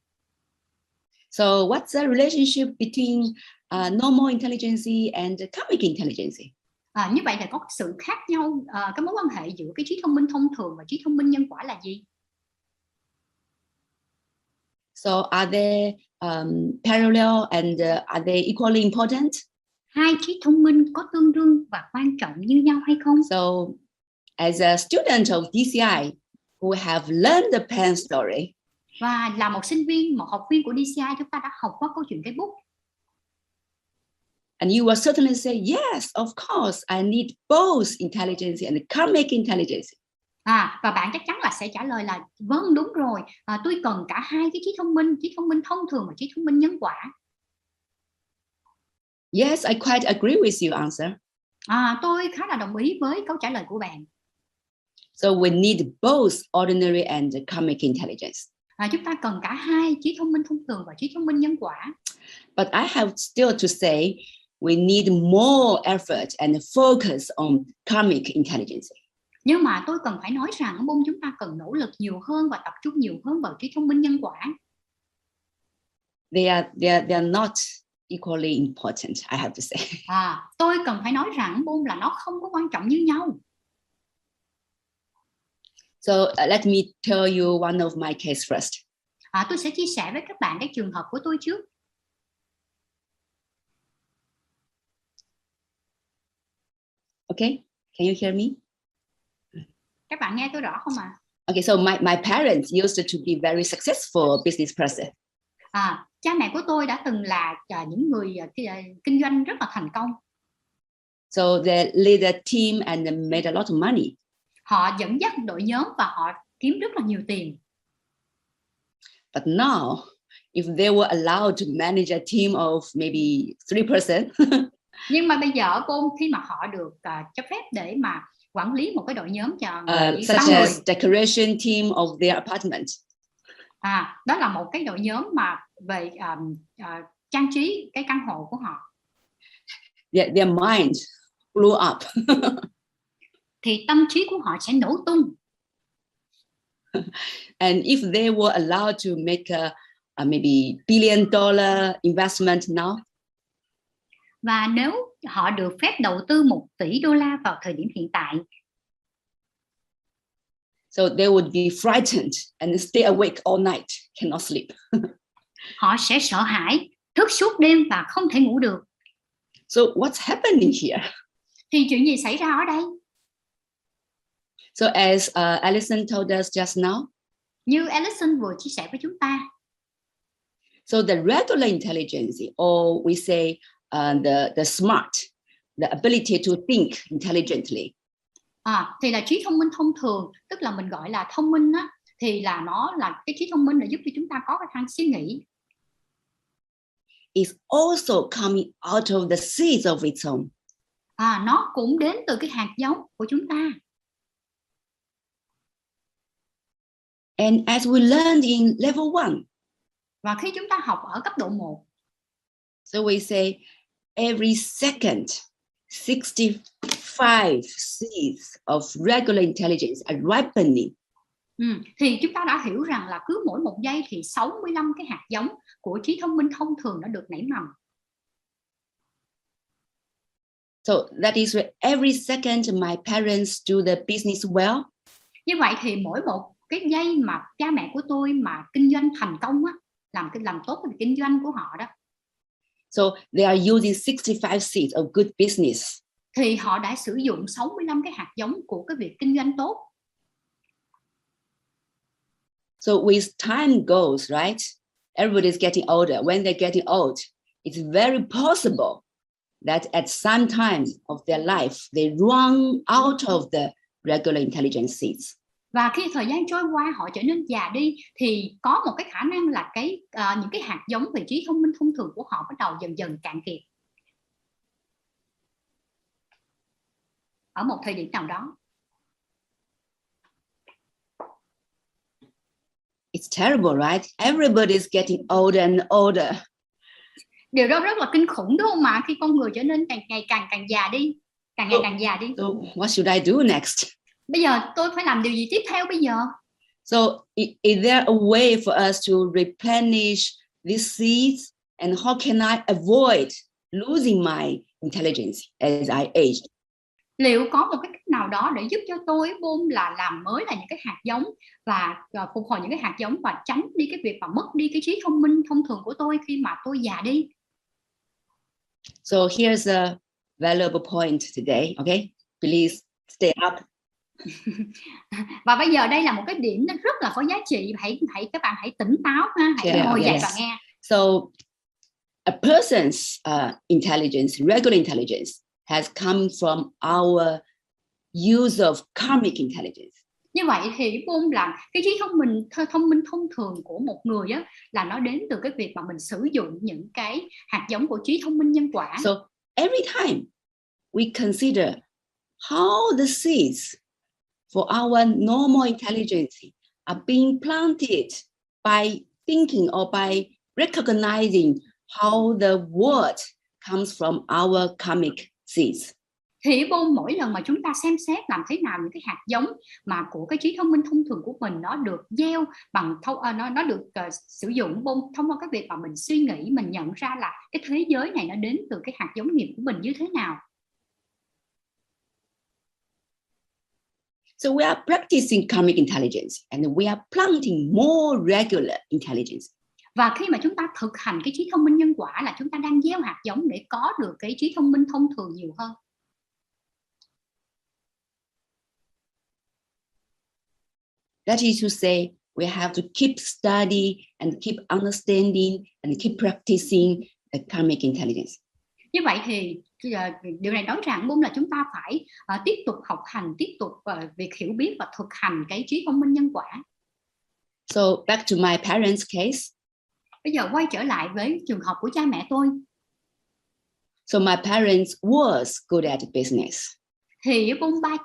So what's the relationship between normal intelligence and karmic intelligence? Như vậy là có sự khác nhau, cái mối quan hệ giữa cái trí thông minh thông thường và trí thông minh nhân quả là gì? So are they parallel and are they equally important? Hai trí thông minh có tương đương và quan trọng như nhau hay không? So as a student of DCI who have learned the Pan story, và là một sinh viên, một học viên của DCI, chúng ta đã học qua câu chuyện cây bút. And you will certainly say, yes, of course, I need both intelligence and karmic intelligence. Và bạn chắc chắn là sẽ trả lời là vâng, đúng rồi, tôi cần cả hai cái trí thông minh thông thường và trí thông minh nhân quả. Yes, I quite agree with your answer. Tôi khá là đồng ý với câu trả lời của bạn. So we need both ordinary and karmic intelligence. Chúng ta cần cả hai, trí thông minh thông thường và trí thông minh nhân quả. But I have still to say we need more effort and focus on karmic intelligence. Nhưng mà tôi cần phải nói rằng chúng ta cần nỗ lực nhiều hơn và tập trung nhiều hơn vào trí thông minh nhân quả. They are not equally important, I have to say. Tôi cần phải nói rằng là nó không có quan trọng như nhau. So let me tell you one of my case first. Tôi sẽ chia sẻ với các bạn cái trường hợp của tôi trước. Okay, can you hear me? Các bạn nghe tôi rõ không ạ? Okay, so my parents used to be very successful business person. Cha mẹ của tôi đã từng là những người kinh doanh rất là thành công. So they lead a team and made a lot of money. Họ dẫn dắt đội nhóm và họ kiếm rất là nhiều tiền. But now, if they were allowed to manage a team of maybe 3 person, nhưng mà bây giờ khi mà họ được cho phép để mà quản lý một cái đội nhóm cho người such as decoration team of their apartment. Đó là một cái đội nhóm mà về trang trí cái căn hộ của họ. Their mind blew up. Thì tâm trí của họ sẽ nổ tung. And if they were allowed to make a maybe $1 billion investment now, và nếu họ được phép đầu tư $1 tỷ vào thời điểm hiện tại, so they would be frightened and stay awake all night, cannot sleep. họ sẽ sợ hãi, thức suốt đêm và không thể ngủ được. So what's happening here? Thì chuyện gì xảy ra ở đây? So as Alison told us just now, như Alison vừa chia sẻ với chúng ta, so the regular intelligence, or we say the smart, the ability to think intelligently, thì là trí thông minh thông thường, tức là mình gọi là thông minh á, thì là nó là cái trí thông minh là giúp cho chúng ta có cái khả năng suy nghĩ. It's also coming out of the seeds of its own. Nó cũng đến từ cái hạt giống của chúng ta. And as we learned in level 1, Và khi chúng ta học ở cấp độ 1, so we say every second 65 seeds of regular intelligence are ripening. Thì chúng ta đã hiểu rằng là cứ mỗi một giây thì 65 cái hạt giống của trí thông minh thông thường đã được nảy mầm. So that is where every second my parents do the business well. Như vậy thì mỗi một cái giây mà cha mẹ của tôi mà kinh doanh thành công á, làm tốt cái việc kinh doanh của họ đó. So they are using 65 seeds of good business. Thì họ đã sử dụng 65 cái hạt giống của cái việc kinh doanh tốt. So with time goes, right? Everybody's getting older. When they're getting old, it's very possible that at some time of their life, they run out of the regular intelligence seeds. Và khi thời gian trôi qua họ trở nên già đi thì có một cái khả năng là những cái hạt giống về trí thông minh thông thường của họ bắt đầu dần dần cạn kiệt ở một thời điểm nào đó. It's terrible, right? Everybody's getting older and older. Điều đó rất là kinh khủng đúng không mà, khi con người trở nên càng ngày càng già đi, càng ngày càng già đi. So what should I do next? Bây giờ tôi phải làm điều gì tiếp theo bây giờ? So is there a way for us to replenish these seeds, and how can I avoid losing my intelligence as I age? Liệu có một cái cách nào đó để giúp cho tôi là làm mới lại những cái hạt giống và phục hồi những cái hạt giống và tránh đi cái việc mà mất đi cái trí thông minh thông thường của tôi khi mà tôi già đi? So here's a valuable point today, okay? Please stay up. Và bây giờ đây là một cái điểm nó rất là có giá trị, các bạn hãy tỉnh táo ha, hãy ngồi dậy và nghe. So a person's intelligence, regular intelligence, has come from our use of karmic intelligence. Như vậy thì vốn là cái trí thông minh thông thường của một người á, là nó đến từ cái việc mà mình sử dụng những cái hạt giống của trí thông minh nhân quả. So every time we consider how the seeds for our normal intelligence are being planted by thinking or by recognizing how the word comes from our karmic seeds. Thì mỗi lần mà chúng ta xem xét làm thế nào những cái hạt giống mà của cái trí thông minh thông thường của mình nó được gieo bằng nó được sử dụng thông qua cái việc mà mình suy nghĩ, mình nhận ra là cái thế giới này nó đến từ cái hạt giống nghiệp của mình như thế nào. So we are practicing karmic intelligence and we are planting more regular intelligence. Và khi mà chúng ta thực hành cái trí thông minh nhân quả là chúng ta đang gieo hạt giống để có được cái trí thông minh thông thường nhiều hơn. That is to say, we have to keep study and keep understanding and keep practicing the karmic intelligence. Như vậy thì điều này nói rằng là chúng ta phải tiếp tục học hành, tiếp tục việc hiểu biết và thực hành cái trí thông minh nhân quả. So back to my parents' case. Bây giờ quay trở lại với trường hợp của cha mẹ tôi. So my parents was good at business. Thì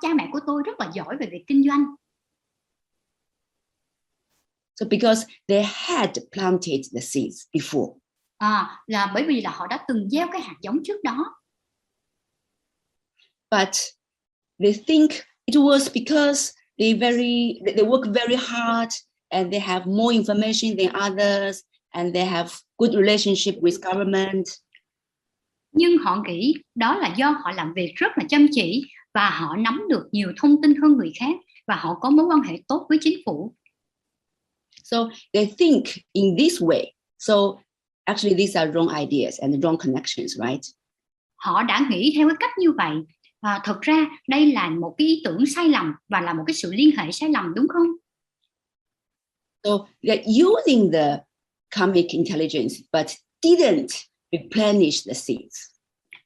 cha mẹ của tôi rất là giỏi về việc kinh doanh. So because they had planted the seeds before. Là bởi vì là họ đã từng gieo cái hạt giống trước đó. But they think it was because they work very hard and they have more information than others and they have good relationship with government. Nhưng họ nghĩ đó là do họ làm việc rất là chăm chỉ và họ nắm được nhiều thông tin hơn người khác và họ có mối quan hệ tốt với chính phủ. So they think in this way. So actually these are wrong ideas and wrong connections, right? Họ đã nghĩ theo cái cách như vậy. Thực ra đây là một cái ý tưởng sai lầm và là một cái sự liên hệ sai lầm, đúng không? So they're using the karmic intelligence but didn't replenish the seeds.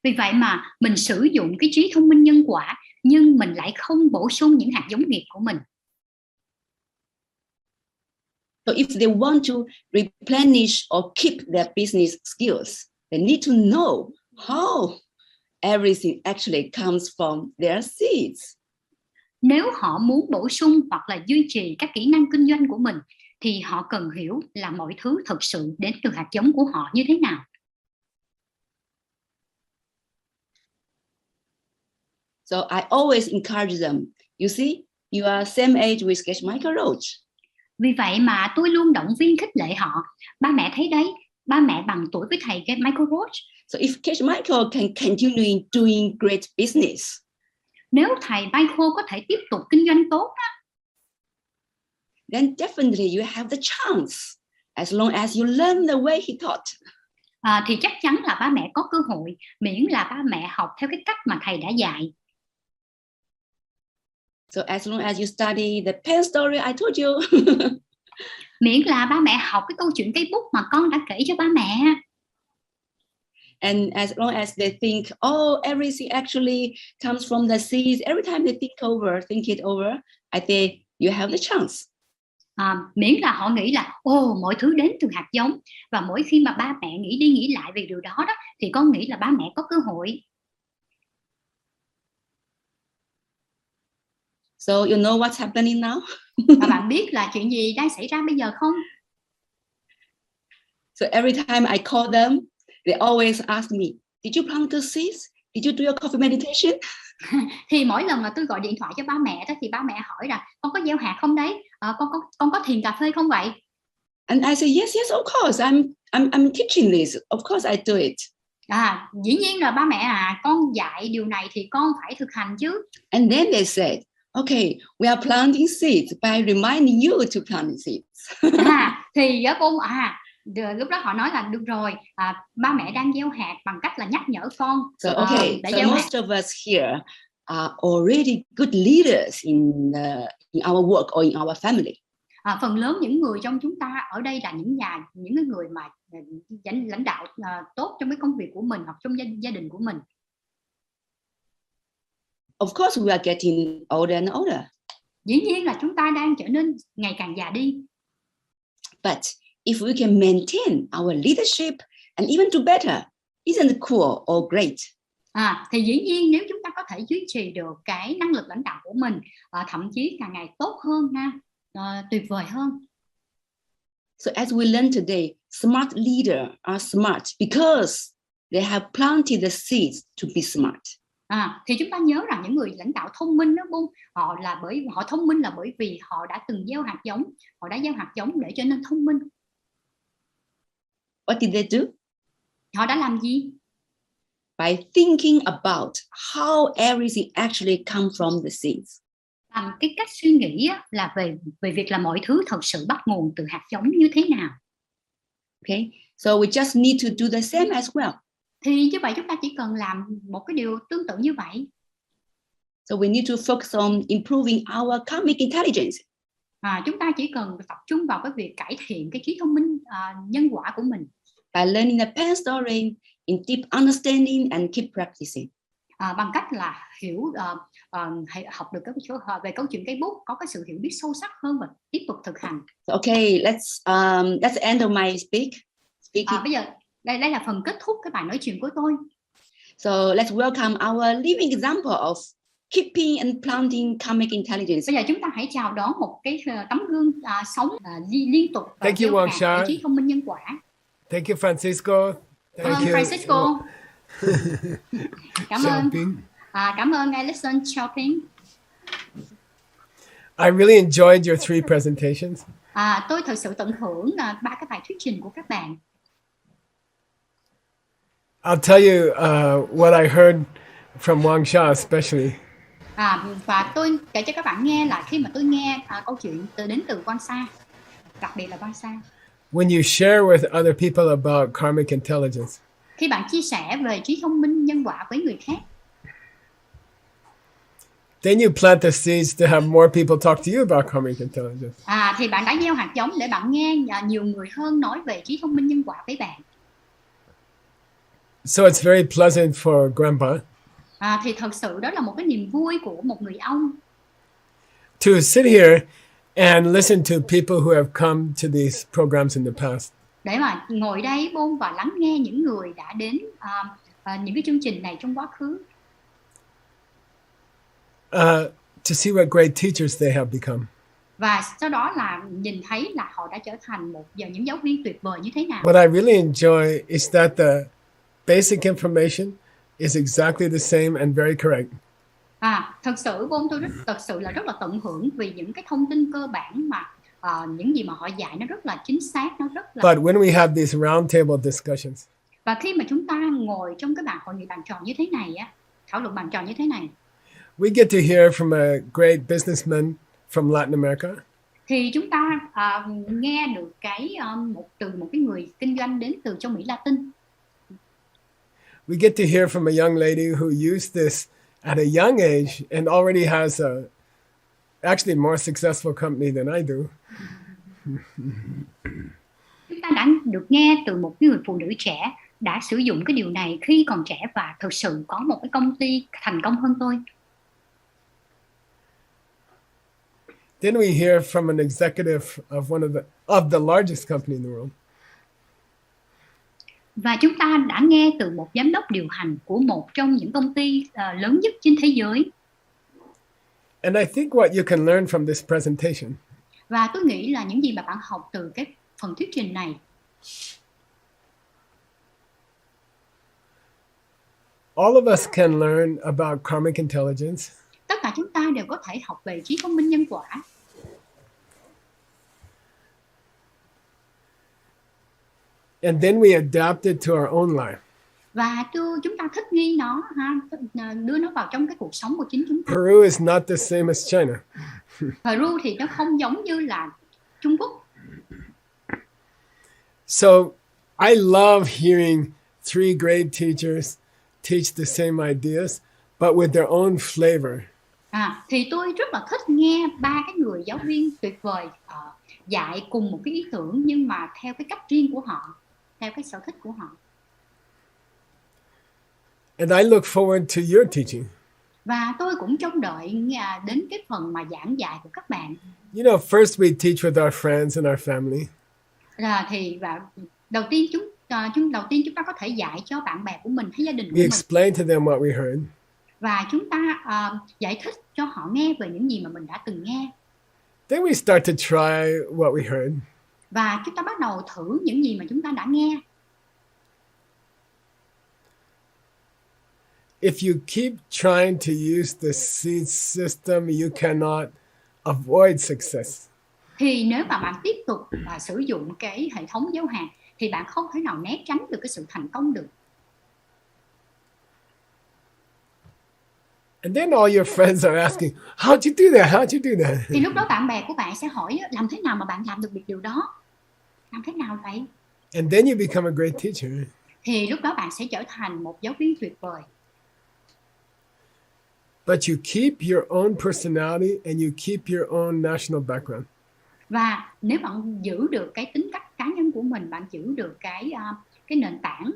Vì vậy mà mình sử dụng cái trí thông minh nhân quả nhưng mình lại không bổ sung những hạt giống nghiệp của mình. So if they want to replenish or keep their business skills, they need to know how everything actually comes from their seeds. Nếu họ muốn bổ sung hoặc là duy trì các kỹ năng kinh doanh của mình thì họ cần hiểu là mọi thứ thực sự đến từ hạt giống của họ như thế nào. So I always encourage them. You see, you are same age with Sketch Michael Roach. Vì vậy mà tôi luôn động viên khích lệ họ. Ba mẹ thấy đấy, ba mẹ bằng tuổi với thầy Michael Roach. So if Sketch Michael can continue doing great business, nếu thầy Michael có thể tiếp tục kinh doanh tốt đó, then definitely you have the chance, as long as you learn the way he taught. Thì chắc chắn là ba mẹ có cơ hội, miễn là ba mẹ học theo cái cách mà thầy đã dạy. So as long as you study the pen story I told you, miễn là ba mẹ học cái câu chuyện cây bút mà con đã kể cho ba mẹ. And as long as they think, oh, everything actually comes from the seeds, every time they think it over, I think you have the chance. Miễn là họ nghĩ là mọi thứ đến từ hạt giống, và mỗi khi mà ba mẹ nghĩ đi nghĩ lại về điều đó đó, thì con nghĩ là ba mẹ có cơ hội. So you know what's happening now? Và bạn biết là chuyện gì đang xảy ra bây giờ không? So every time I call them, they always ask me, did you plant the seeds? Did you do your coffee meditation? Thì mỗi lần mà tôi gọi điện thoại cho ba mẹ đó, thì ba mẹ hỏi là con có gieo hạt không đấy? Con có thiền cà phê không vậy? And I say yes, of course. I'm teaching this. Of course I do it. Dĩ nhiên là ba mẹ con dạy điều này thì con phải thực hành chứ. And then they said, okay, we are planting seeds by reminding you to plant seeds. Thì cô lúc đó họ nói là được rồi, ba mẹ đang gieo hạt bằng cách là nhắc nhở con. So okay, so most of us here are already good leaders in our work or in our family. Phần lớn những người trong chúng ta ở đây là những người mà lãnh đạo tốt trong cái công việc của mình hoặc trong gia đình của mình. Of course, we are getting older and older. Dĩ nhiên là chúng ta đang trở nên ngày càng già đi. But if we can maintain our leadership and even do better, isn't it cool or great? Thì dĩ nhiên nếu chúng ta có thể duy trì được cái năng lực lãnh đạo của mình, thậm chí càng ngày tốt hơn tuyệt vời hơn. So as we learn today, smart leaders are smart because they have planted the seeds to be smart. Thì chúng ta nhớ rằng những người lãnh đạo thông minh đó họ thông minh là bởi vì họ đã từng gieo hạt giống, họ đã gieo hạt giống để trở nên thông minh. What did they do? Họ đã làm gì? By thinking about how everything actually comes from the seeds. Bằng cái cách suy nghĩ là về việc là mọi thứ thật sự bắt nguồn từ hạt giống như thế nào. Okay, so we just need to do the same as well. Thì như vậy chúng ta chỉ cần làm một cái điều tương tự như vậy. So we need to focus on improving our karmic intelligence. Chúng ta chỉ cần tập trung vào cái việc cải thiện cái trí thông minh nhân quả của mình. By learning the pen story in deep understanding and keep practicing. Bằng cách là học được về câu chuyện cây bút, có cái sự hiểu biết sâu sắc hơn và tiếp tục thực hành. So, okay, that's the end of my speaking. Bây giờ đây là phần kết thúc cái bài nói chuyện của tôi. So let's welcome our living example of keeping and planting karmic intelligence. Bây giờ chúng ta hãy chào đón một cái tấm gương sống liên tục Thank you, Wang Sha. trí thông minh nhân quả. Thank you, Francisco. Thank you. Francisco. Cảm ơn Alison Shopping. I really enjoyed your 3 presentations. Tôi thật sự tận hưởng 3 cái bài thuyết trình của các bạn. I'll tell you what I heard from Wang Sha especially. Và tôi kể cho các bạn nghe là khi mà tôi nghe câu chuyện đến từ Wang Sha, đặc biệt là Wang Sha. When you share with other people about karmic intelligence, khi bạn chia sẻ về trí thông minh nhân quả với người khác, then you plant the seeds to have more people talk to you about karmic intelligence. Thì bạn đã gieo hạt giống để bạn nghe nhiều người hơn nói về trí thông minh nhân quả với bạn. So it's very pleasant for Grandpa. Thì thật sự đó là một cái niềm vui của một người ông. To sit here and listen to people who have come to these programs in the past. Để mà ngồi đây Bôn và lắng nghe những người đã đến những cái chương trình này trong quá khứ. To see what great teachers they have become. Và sau đó là nhìn thấy là họ đã trở thành những giáo viên tuyệt vời như thế nào. What I really enjoy is that the basic information is exactly the same and very correct. Thật sự Bôn tôi thật sự là rất là tận hưởng vì những cái thông tin cơ bản mà những gì mà họ dạy nó rất là chính xác, nó rất là. But when we have these roundtable discussions, và khi mà chúng ta ngồi trong cái hội nghị bàn tròn như thế này á, thảo luận bàn tròn như thế này, we get to hear from a great businessman from Latin America. Thì chúng ta nghe được từ một cái người kinh doanh đến từ châu Mỹ Latin. We get to hear from a young lady who used this at a young age and already has a actually more successful company than I do. Chúng ta đã được nghe từ một người phụ nữ trẻ đã sử dụng cái điều này khi còn trẻ và thực sự có một cái công ty thành công hơn tôi. Then we hear from an executive of of the largest company in the world. Và chúng ta đã nghe từ một giám đốc điều hành của một trong những công ty lớn nhất trên thế giới. And I think what you can learn from this presentation. Và tôi nghĩ là những gì mà bạn học từ cái phần thuyết trình này. All of us can learn about karmic intelligence. Tất cả chúng ta đều có thể học về trí thông minh nhân quả. And then we adapt it to our own life. Và chúng ta thích nghi nó, đưa nó vào trong cái cuộc sống của chính chúng ta. Peru is not the same as China. Peru thì nó không giống như là Trung Quốc. So I love hearing three great teachers teach the same ideas, but with their own flavor. Thì tôi rất là thích nghe ba cái người giáo viên tuyệt vời dạy cùng một cái ý tưởng nhưng mà theo cái cách riêng của họ, theo cái sở thích của họ. And I look forward to your teaching. Và tôi cũng trông đợi đến cái phần mà giảng dạy của các bạn. You know, first we teach with our friends and our family. Và đầu tiên chúng ta có thể dạy cho bạn bè của mình hay gia đình của We mình. explain to them what we heard. Và chúng ta giải thích cho họ nghe về những gì mà mình đã từng nghe. Then we start to try what we heard. Và chúng ta bắt đầu thử những gì mà chúng ta đã nghe. If you keep trying to use the seed system, you cannot avoid success. Thì nếu mà bạn tiếp tục sử dụng cái hệ thống gieo hạt thì bạn không thể nào né tránh được cái sự thành công được. And then all your friends are asking, how'd you do that? How'd you do that? Thì lúc đó bạn bè của bạn sẽ hỏi làm thế nào mà bạn làm được điều đó? Làm thế nào vậy? And then you become a great teacher. Thì lúc đó bạn sẽ trở thành một giáo viên tuyệt vời. But you keep your own personality and you keep your own national background. Và nếu bạn giữ được cái tính cách cá nhân của mình, bạn giữ được cái nền tảng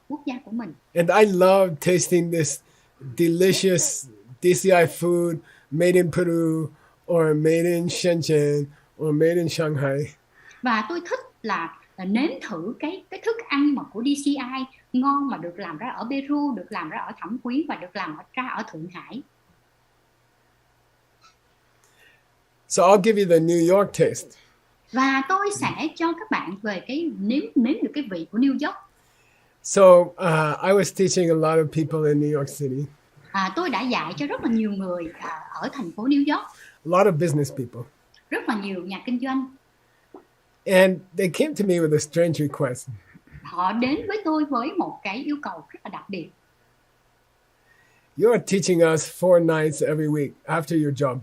quốc gia của mình. And I love tasting this delicious DCI food made in Peru or made in Shenzhen or made in Shanghai. Và tôi thích là nếm thử cái thức ăn mà của DCI ngon mà được làm ra ở Peru, được làm ra ở Thẩm Quyến và được làm ra ở Thượng Hải. So I'll give you the New York taste. Và tôi sẽ cho các bạn về cái nếm được cái vị của New York. So I was teaching a lot of people in New York City. Tôi đã dạy cho rất là nhiều người ở thành phố New York. A lot of business people. Rất là nhiều nhà kinh doanh. And they came to me with a strange request. Họ đến với tôi với một cái yêu cầu rất là đặc biệt. You are teaching us 4 nights every week after your job.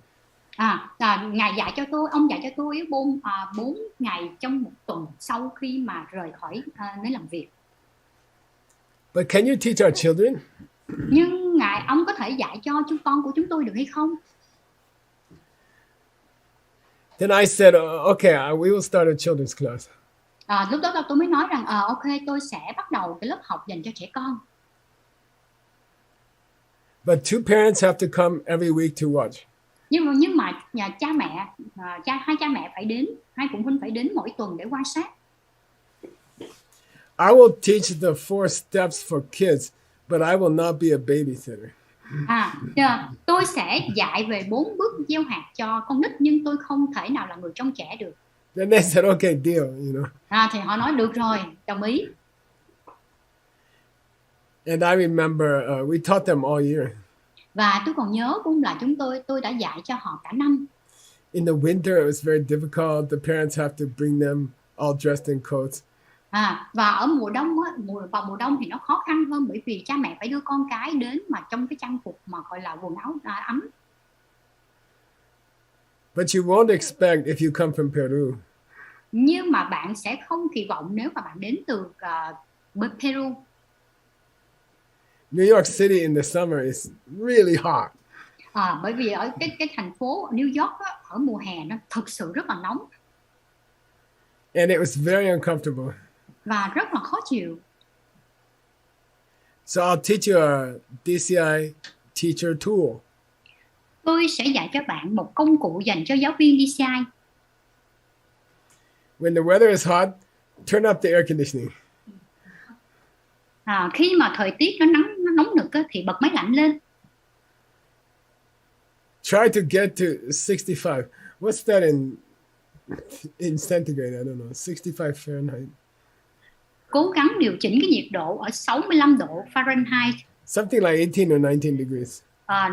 Ngài dạy cho tôi, ông dạy cho tôi 4 ngày trong một tuần sau khi mà rời khỏi nơi làm việc. But can you teach our children? Nhưng ông có thể dạy cho con của chúng tôi được hay không? Then I said, okay, we will start a children's class. Lúc đó tôi mới nói rằng, ok, tôi sẽ bắt đầu cái lớp học dành cho trẻ con. But 2 parents have to come every week to watch. nhưng mà nhà cha mẹ hai cha mẹ phải đến, hai phụ huynh phải đến mỗi tuần để quan sát. I will teach the 4 steps for kids, but I will not be a babysitter. Tôi sẽ dạy về 4 bước gieo hạt cho con nít, nhưng tôi không thể nào là người trông trẻ được. Then they said, okay, deal, Thì họ nói được rồi, đồng ý. And I remember we taught them all year. Và tôi còn nhớ cũng là tôi đã dạy cho họ cả năm. In the winter, it was very difficult. The parents have to bring them all dressed in coats. Và ở mùa đông vào mùa đông thì nó khó khăn hơn, bởi vì cha mẹ phải đưa con cái đến mà trong cái trang phục mà gọi là quần áo ấm. But you won't expect if you come from Peru. Nhưng mà bạn sẽ không kỳ vọng nếu mà bạn đến từ Peru. New York City in the summer is really hot. Bởi vì ở cái thành phố New York á, ở mùa hè nó thực sự rất là nóng. And it was very uncomfortable. Và rất là khó chịu. So I'll teach you a DCI teacher tool. Tôi sẽ dạy cho bạn một công cụ dành cho giáo viên DCI. When the weather is hot, turn up the air conditioning. Khi mà thời tiết nó nóng nực á, thì bật máy lạnh lên. Try to get to 65. What's that in centigrade? I don't know. 65 Fahrenheit. Cố gắng điều chỉnh cái nhiệt độ ở 65 độ Fahrenheit. Something like 18 or 19 degrees.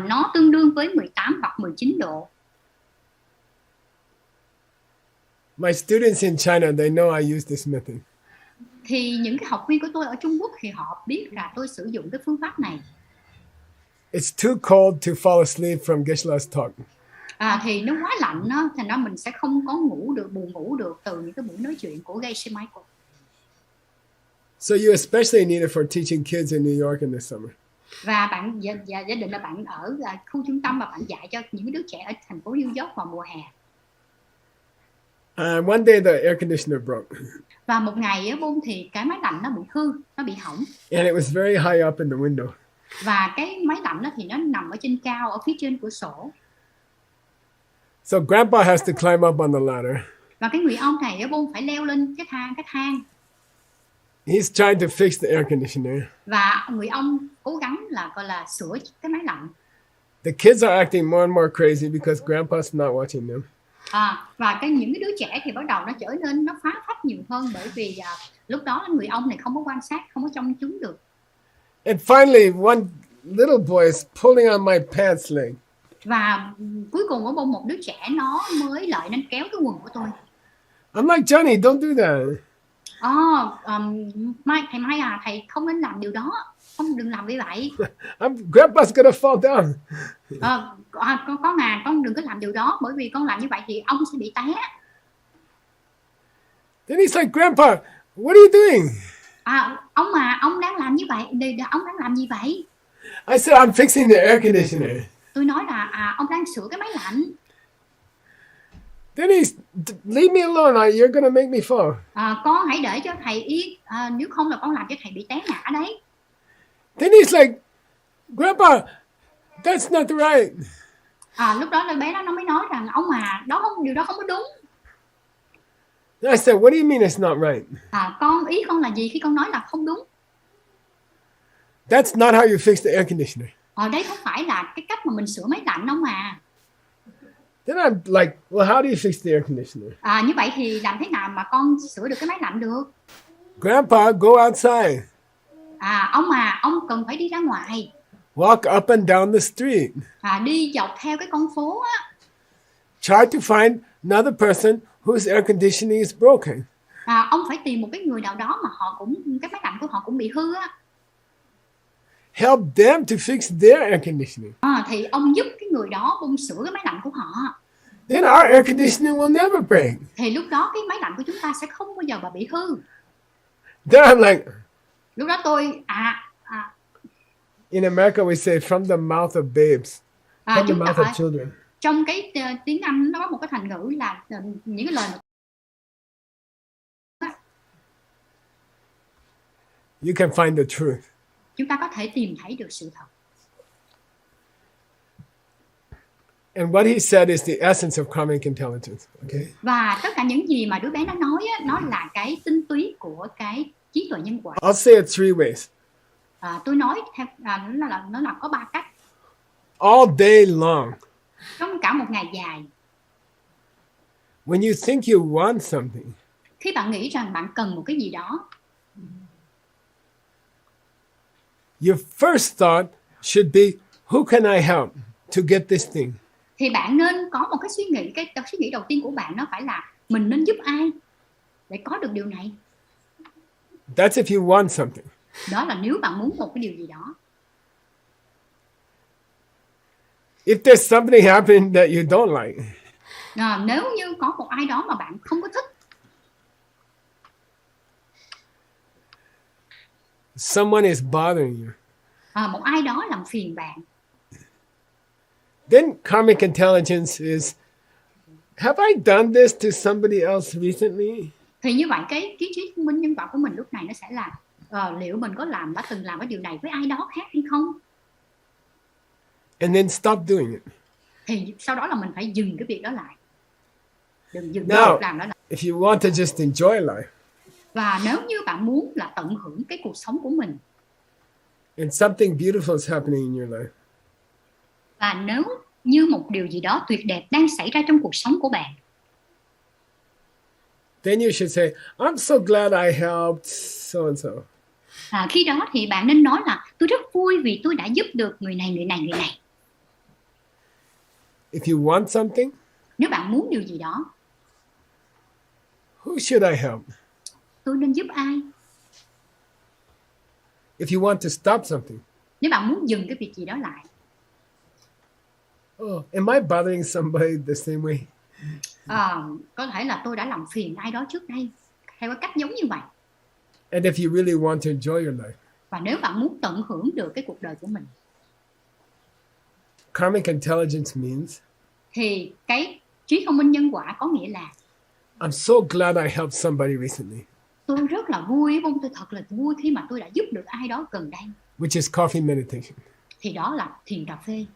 Nó tương đương với 18 hoặc 19 độ. My students in China, they know I use this method. Thì những cái học viên của tôi ở Trung Quốc thì họ biết là tôi sử dụng cái phương pháp này. It's too cold to fall asleep from Geshe-la's talk. Thì nó quá lạnh đó, thành ra mình sẽ không có buồn ngủ được từ những cái buổi nói chuyện của Geshe Michael. So you especially need it for teaching kids in New York in the summer. Và bạn giả định là bạn ở khu trung tâm và bạn dạy cho những đứa trẻ ở thành phố New York vào mùa hè. One day the air conditioner broke. Và một ngày thì cái máy lạnh nó bị hư, nó bị hỏng. And it was very high up in the window. Và cái máy lạnh thì nó nằm ở trên cao, ở phía trên cửa sổ. So Grandpa has to climb up on the ladder. Và cái người ông này phải leo lên cái thang. He's trying to fix the air conditioner. Và người ông cố gắng là gọi là sửa cái máy lạnh. The kids are acting more and more crazy because Grandpa's not watching them. Và những cái đứa trẻ thì bắt đầu nó trở nên nó phá phách nhiều hơn, bởi vì lúc đó người ông này không có quan sát, không có trông chúng được. And finally, one little boy is pulling on my pants leg. Và cuối cùng một đứa trẻ nó mới lại nên kéo cái quần của tôi. I'm like, Johnny, don't do that. Thầy Mai thầy không nên làm điều đó, đừng làm như vậy. Grandpa's gonna fall down. Con đừng có làm điều đó, bởi vì con làm như vậy thì ông sẽ bị té. Then he's like, Grandpa, what are you doing? Ông đang làm như vậy, ông đang làm gì vậy? I said, I'm fixing the air conditioner. Tôi nói là ông đang sửa cái máy lạnh. Then he's, leave me alone, you're gonna make me fall. Con hãy để cho thầy yên, nếu không là con làm cho thầy bị té ngã đấy. Then he's like, Grandpa, that's not right. Lúc đó bé đó nó mới nói rằng điều đó không có đúng. I said, what do you mean it's not right? Ý con là gì khi con nói là không đúng? That's not how you fix the air conditioner. Đấy không phải là cái cách mà mình sửa máy lạnh đâu mà. Then I'm like, well, how do you fix the air conditioner? Như vậy thì làm thế nào mà con sửa được cái máy lạnh được? Grandpa, go outside. Ông cần phải đi ra ngoài. Walk up and down the street. Đi dọc theo cái con phố á. Try to find another person whose air conditioning is broken. Ông phải tìm một cái người nào đó mà cái máy lạnh của họ cũng bị hư á. Help them to fix their air conditioning. Thì ông giúp cái người đó sửa cái máy lạnh của họ. Then our air conditioning will never break. Thì lúc đó cái máy lạnh của chúng ta sẽ không bao giờ mà bị hư. Then I'm like, lúc đó tôi in America we say from the mouth of babes, from the mouth of children. Trong cái tiếng Anh nó có một cái thành ngữ là những cái lời You can find the truth. Chúng ta có thể tìm thấy được sự thật. And what he said is the essence of karmic intelligence. Okay. Và tất cả những gì mà đứa bé nó nói á, nó là cái tinh túy của cái trí tuệ nhân quả. I'll say it three ways. Tôi nói theo nó là có 3 cách. All day long, Trong cả một ngày dài, when you think you want something, khi bạn nghĩ rằng bạn cần một cái gì đó, your first thought should be, who can I help to get this thing? thì bạn nên có một cái suy nghĩ đầu tiên của bạn nó phải là mình nên giúp ai để có được điều này. That's if you want something. Đó là nếu bạn muốn một cái điều gì đó. If there's something happening that you don't like, Nếu như có một ai đó mà bạn không có thích, someone is bothering you, một ai đó làm phiền bạn, then karmic intelligence is, have I done this to somebody else recently? thì như vậy cái trí thông minh nhân quả của mình lúc này nó sẽ là liệu mình đã từng làm cái điều này với ai đó khác hay không? And then stop doing it. Thì sau đó là mình phải dừng cái việc đó lại. Đừng dừng Now, việc làm đó lại. if you want to just enjoy life, Và nếu như bạn muốn là tận hưởng cái cuộc sống của mình, and something beautiful is happening in your life, và nếu như một điều gì đó tuyệt đẹp đang xảy ra trong cuộc sống của bạn, then you should say, I'm so glad I helped so and so. khi đó thì bạn nên nói là tôi rất vui vì tôi đã giúp được người này, người này, người này. If you want something, Nếu bạn muốn điều gì đó, who should I help? tôi nên giúp ai? If you want to stop something, Nếu bạn muốn dừng cái việc gì đó lại, am I bothering somebody the same way? có thể là tôi đã làm phiền ai đó trước đây theo cái cách giống như vậy. And if you really want to enjoy your life, Và nếu bạn muốn tận hưởng được cái cuộc đời của mình, karmic intelligence means, thì cái trí thông minh nhân quả có nghĩa là I'm so glad I helped somebody recently, tôi rất là vui, tôi thật là vui khi mà tôi đã giúp được ai đó gần đây. which is coffee meditation. Thì đó là thiền cà phê.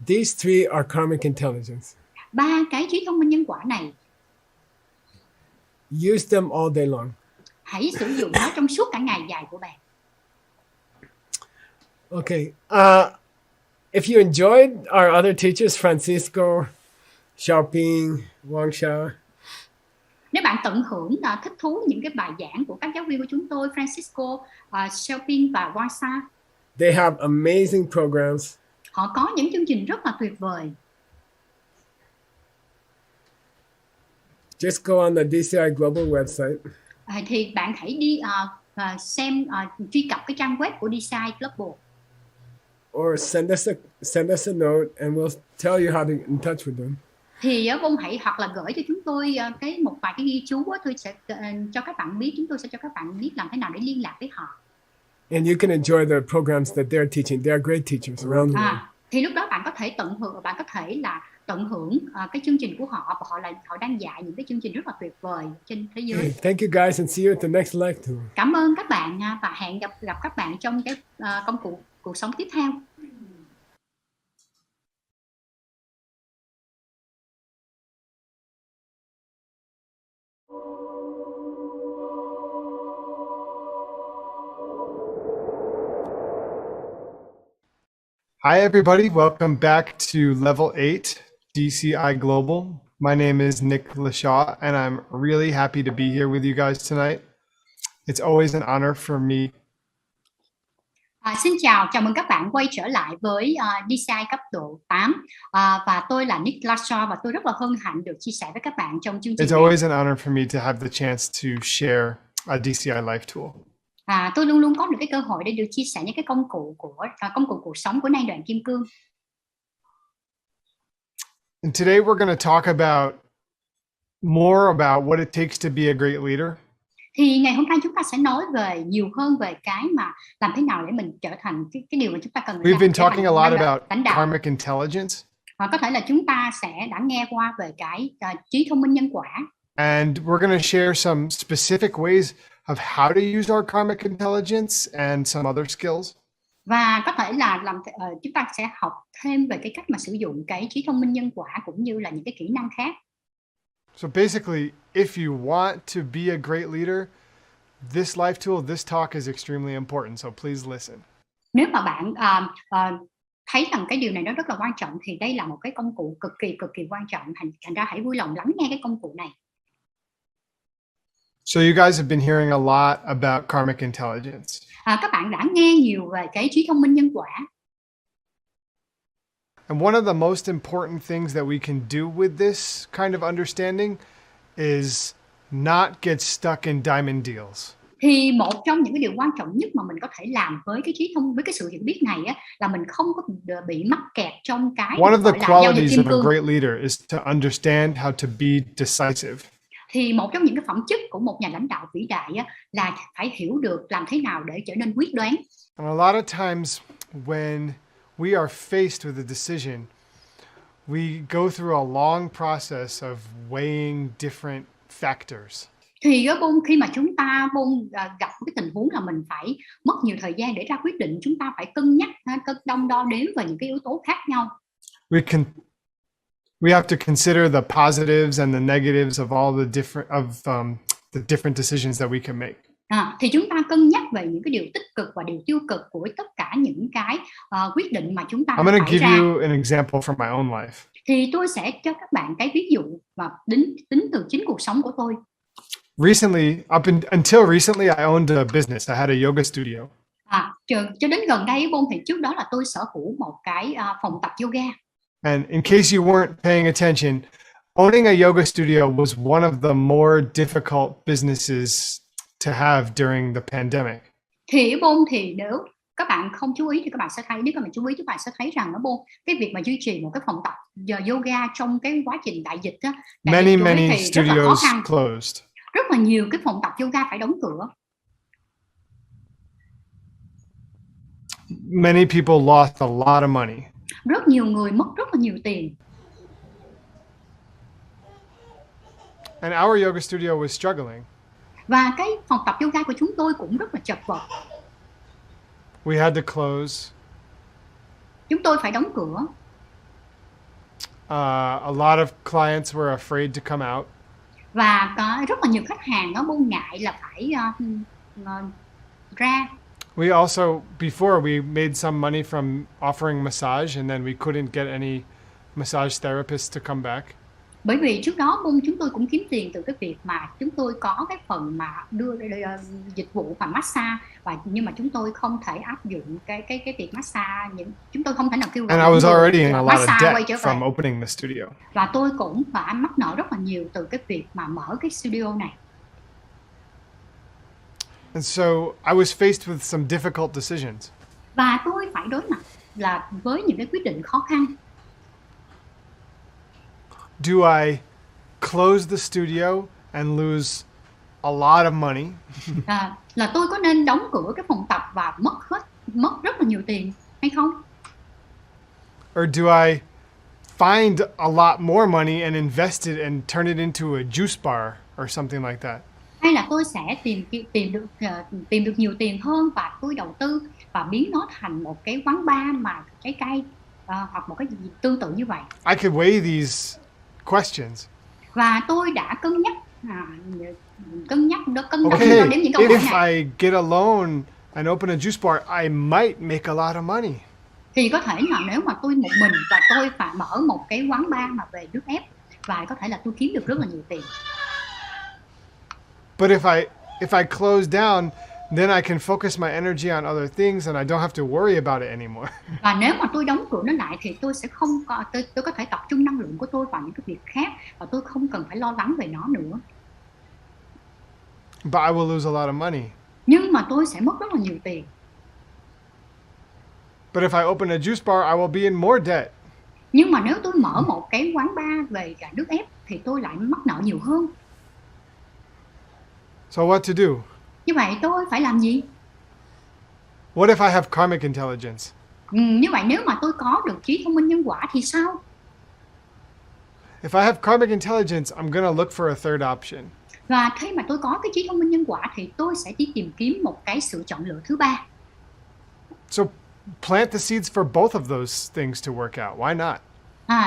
These three are karmic intelligence. 3 cái trí thông minh nhân quả này, Use them all day long. hãy sử dụng nó trong suốt cả ngày dài của bạn. Okay. If you enjoyed our other teachers, Francisco, Xiaoping, Wang Xia, Nếu bạn tận hưởng, thích thú những cái bài giảng của các giáo viên của chúng tôi, Francisco, Xiaoping và Wang Sa, they have amazing programs. họ có những chương trình rất là tuyệt vời. Just go on the DCI Global website Thì bạn hãy đi xem, truy cập cái trang web của DCI Global, or send us a note and we'll tell you how to get in touch with them. thì hãy hoặc là gửi cho chúng tôi một vài cái ghi chú, tôi sẽ cho các bạn biết, chúng tôi sẽ cho các bạn biết làm thế nào để liên lạc với họ. And you can enjoy the programs that they're teaching. They are great teachers around the world. Thì lúc đó bạn có thể tận hưởng cái chương trình của họ, và họ đang dạy những cái chương trình rất là tuyệt vời trên thế giới. Okay, thank you guys and see you at the next life tour. Cảm ơn các bạn và hẹn gặp các bạn trong cái công cuộc sống tiếp theo. Hi, everybody. Welcome back to Level 8 DCI Global. My name is Nick Lashaw, and I'm really happy to be here with you guys tonight. It's always an honor for me. Xin chào mừng các bạn quay trở lại với DCI cấp độ 8. Và tôi là Nick Lashaw, và tôi rất là hân hạnh được chia sẻ với các bạn trong chương trình It's always an honor for me to have the chance to share a DCI life tool. tôi luôn luôn có được cái cơ hội để được chia sẻ những cái công cụ cuộc sống của nay đoạn kim cương. And today we're going to talk about what it takes to be a great leader. Thì ngày hôm nay chúng ta sẽ nói nhiều hơn về cái mà làm thế nào để mình trở thành cái điều mà chúng ta cần. We've been talking a lot about karmic intelligence. Có thể là chúng ta đã nghe qua về cái trí thông minh nhân quả. And we're going to share some specific ways of how to use our karmic intelligence and some other skills. Và có thể là chúng ta sẽ học thêm về cái cách mà sử dụng cái trí thông minh nhân quả cũng như là những cái kỹ năng khác. So basically, if you want to be a great leader, this life tool, this talk is extremely important. So please listen. Nếu mà bạn thấy rằng cái điều này nó rất là quan trọng thì đây là một cái công cụ cực kỳ quan trọng. Thành ra hãy vui lòng lắng nghe cái công cụ này. So you guys have been hearing a lot about karmic intelligence. Các bạn đã nghe nhiều về cái trí thông minh nhân quả. And one of the most important things that we can do with this kind of understanding is not get stuck in diamond deals. Thì một trong những cái điều quan trọng nhất mà mình có thể làm với cái sự hiểu biết này á, là mình không có bị mắc kẹt trong cái One of the gọi là giao dịch qualities kim of a cương. great leader is to understand how to be decisive. Thì một trong những cái phẩm chất của một nhà lãnh đạo vĩ đại á, là phải hiểu được làm thế nào để trở nên quyết đoán. And a lot of times when we are faced with a decision, we go through a long process of weighing different factors. Thì khi mà chúng ta gặp cái tình huống là mình phải mất nhiều thời gian để ra quyết định, chúng ta phải cân nhắc, cân đong đo đếm về những cái yếu tố khác nhau. We have to consider the positives and the negatives of all the different decisions that we can make. Thì chúng ta cân nhắc về những cái điều tích cực và điều tiêu cực của tất cả những cái quyết định mà chúng ta I'm going to phải give ra. you an example from my own life. Thì tôi sẽ cho các bạn cái ví dụ mà tính từ chính cuộc sống của tôi. Recently, until recently, I owned a business. I had a yoga studio. Cho đến gần đây thì trước đó là tôi sở hữu một cái phòng tập yoga. And in case you weren't paying attention, owning a yoga studio was one of the more difficult businesses to have during the pandemic. Thì nếu các bạn không chú ý thì các bạn sẽ thấy, nếu các bạn chú ý các bạn sẽ thấy rằng cái việc mà duy trì một cái phòng tập yoga trong cái quá trình đại dịch á, Many thì rất là khó studios khăn. closed. Rất là nhiều cái phòng tập yoga phải đóng cửa. Many people lost a lot of money. Rất nhiều người mất rất là nhiều tiền. And our yoga studio was struggling. Và cái phòng tập yoga của chúng tôi cũng rất là chật vật. We had to close. Chúng tôi phải đóng cửa. A lot of clients were afraid to come out. Và có rất là nhiều khách hàng ngại là phải ra. We also, before we made some money from offering massage, and then we couldn't get any massage therapists to come back. Bởi vì trước đó chúng tôi cũng kiếm tiền từ cái việc mà chúng tôi có cái phần mà đưa dịch vụ và massage, nhưng mà chúng tôi không thể áp dụng cái việc massage, chúng tôi không thể nào kêu gọi. And I was already in a lot of quay trở debt về. from opening the studio. Và tôi cũng phải mắc nợ rất là nhiều từ cái việc mà mở cái studio này. And so I was faced with some difficult decisions. Và tôi phải đối mặt là với những cái quyết định khó khăn. Do I close the studio and lose a lot of money? Là tôi có nên đóng cửa cái phòng tập và mất rất là nhiều tiền hay không? Or do I find a lot more money and invest it and turn it into a juice bar or something like that? Hay là tôi sẽ tìm được nhiều tiền hơn và tôi đầu tư và biến nó thành một cái quán bar mà trái cây hoặc một cái gì tương tự như vậy. I could weigh these questions. Và tôi đã cân nhắc Okay, đến những câu hỏi if này. I get a loan and open a juice bar, I might make a lot of money. Thì có thể là nếu mà tôi một mình và tôi phải mở một cái quán bar mà về nước ép, và có thể là tôi kiếm được rất là nhiều tiền. But if I close down, then I can focus my energy on other things and I don't have to worry about it anymore. Và nếu mà tôi đóng cửa nó lại thì tôi sẽ không tôi có thể tập trung năng lượng của tôi vào những cái việc khác và tôi không cần phải lo lắng về nó nữa. But I will lose a lot of money. Nhưng mà tôi sẽ mất rất là nhiều tiền. But if I open a juice bar, I will be in more debt. Nhưng mà nếu tôi mở một cái quán bar về cả nước ép thì tôi lại mắc nợ nhiều hơn. So what to do? Như vậy tôi phải làm gì? What if I have karmic intelligence? Như vậy nếu mà tôi có được trí thông minh nhân quả thì sao? If I have karmic intelligence, I'm going to look for a third option. Và khi mà tôi có cái trí thông minh nhân quả thì tôi sẽ đi tìm kiếm một cái sự chọn lựa thứ ba. So plant the seeds for both of those things to work out. Why not?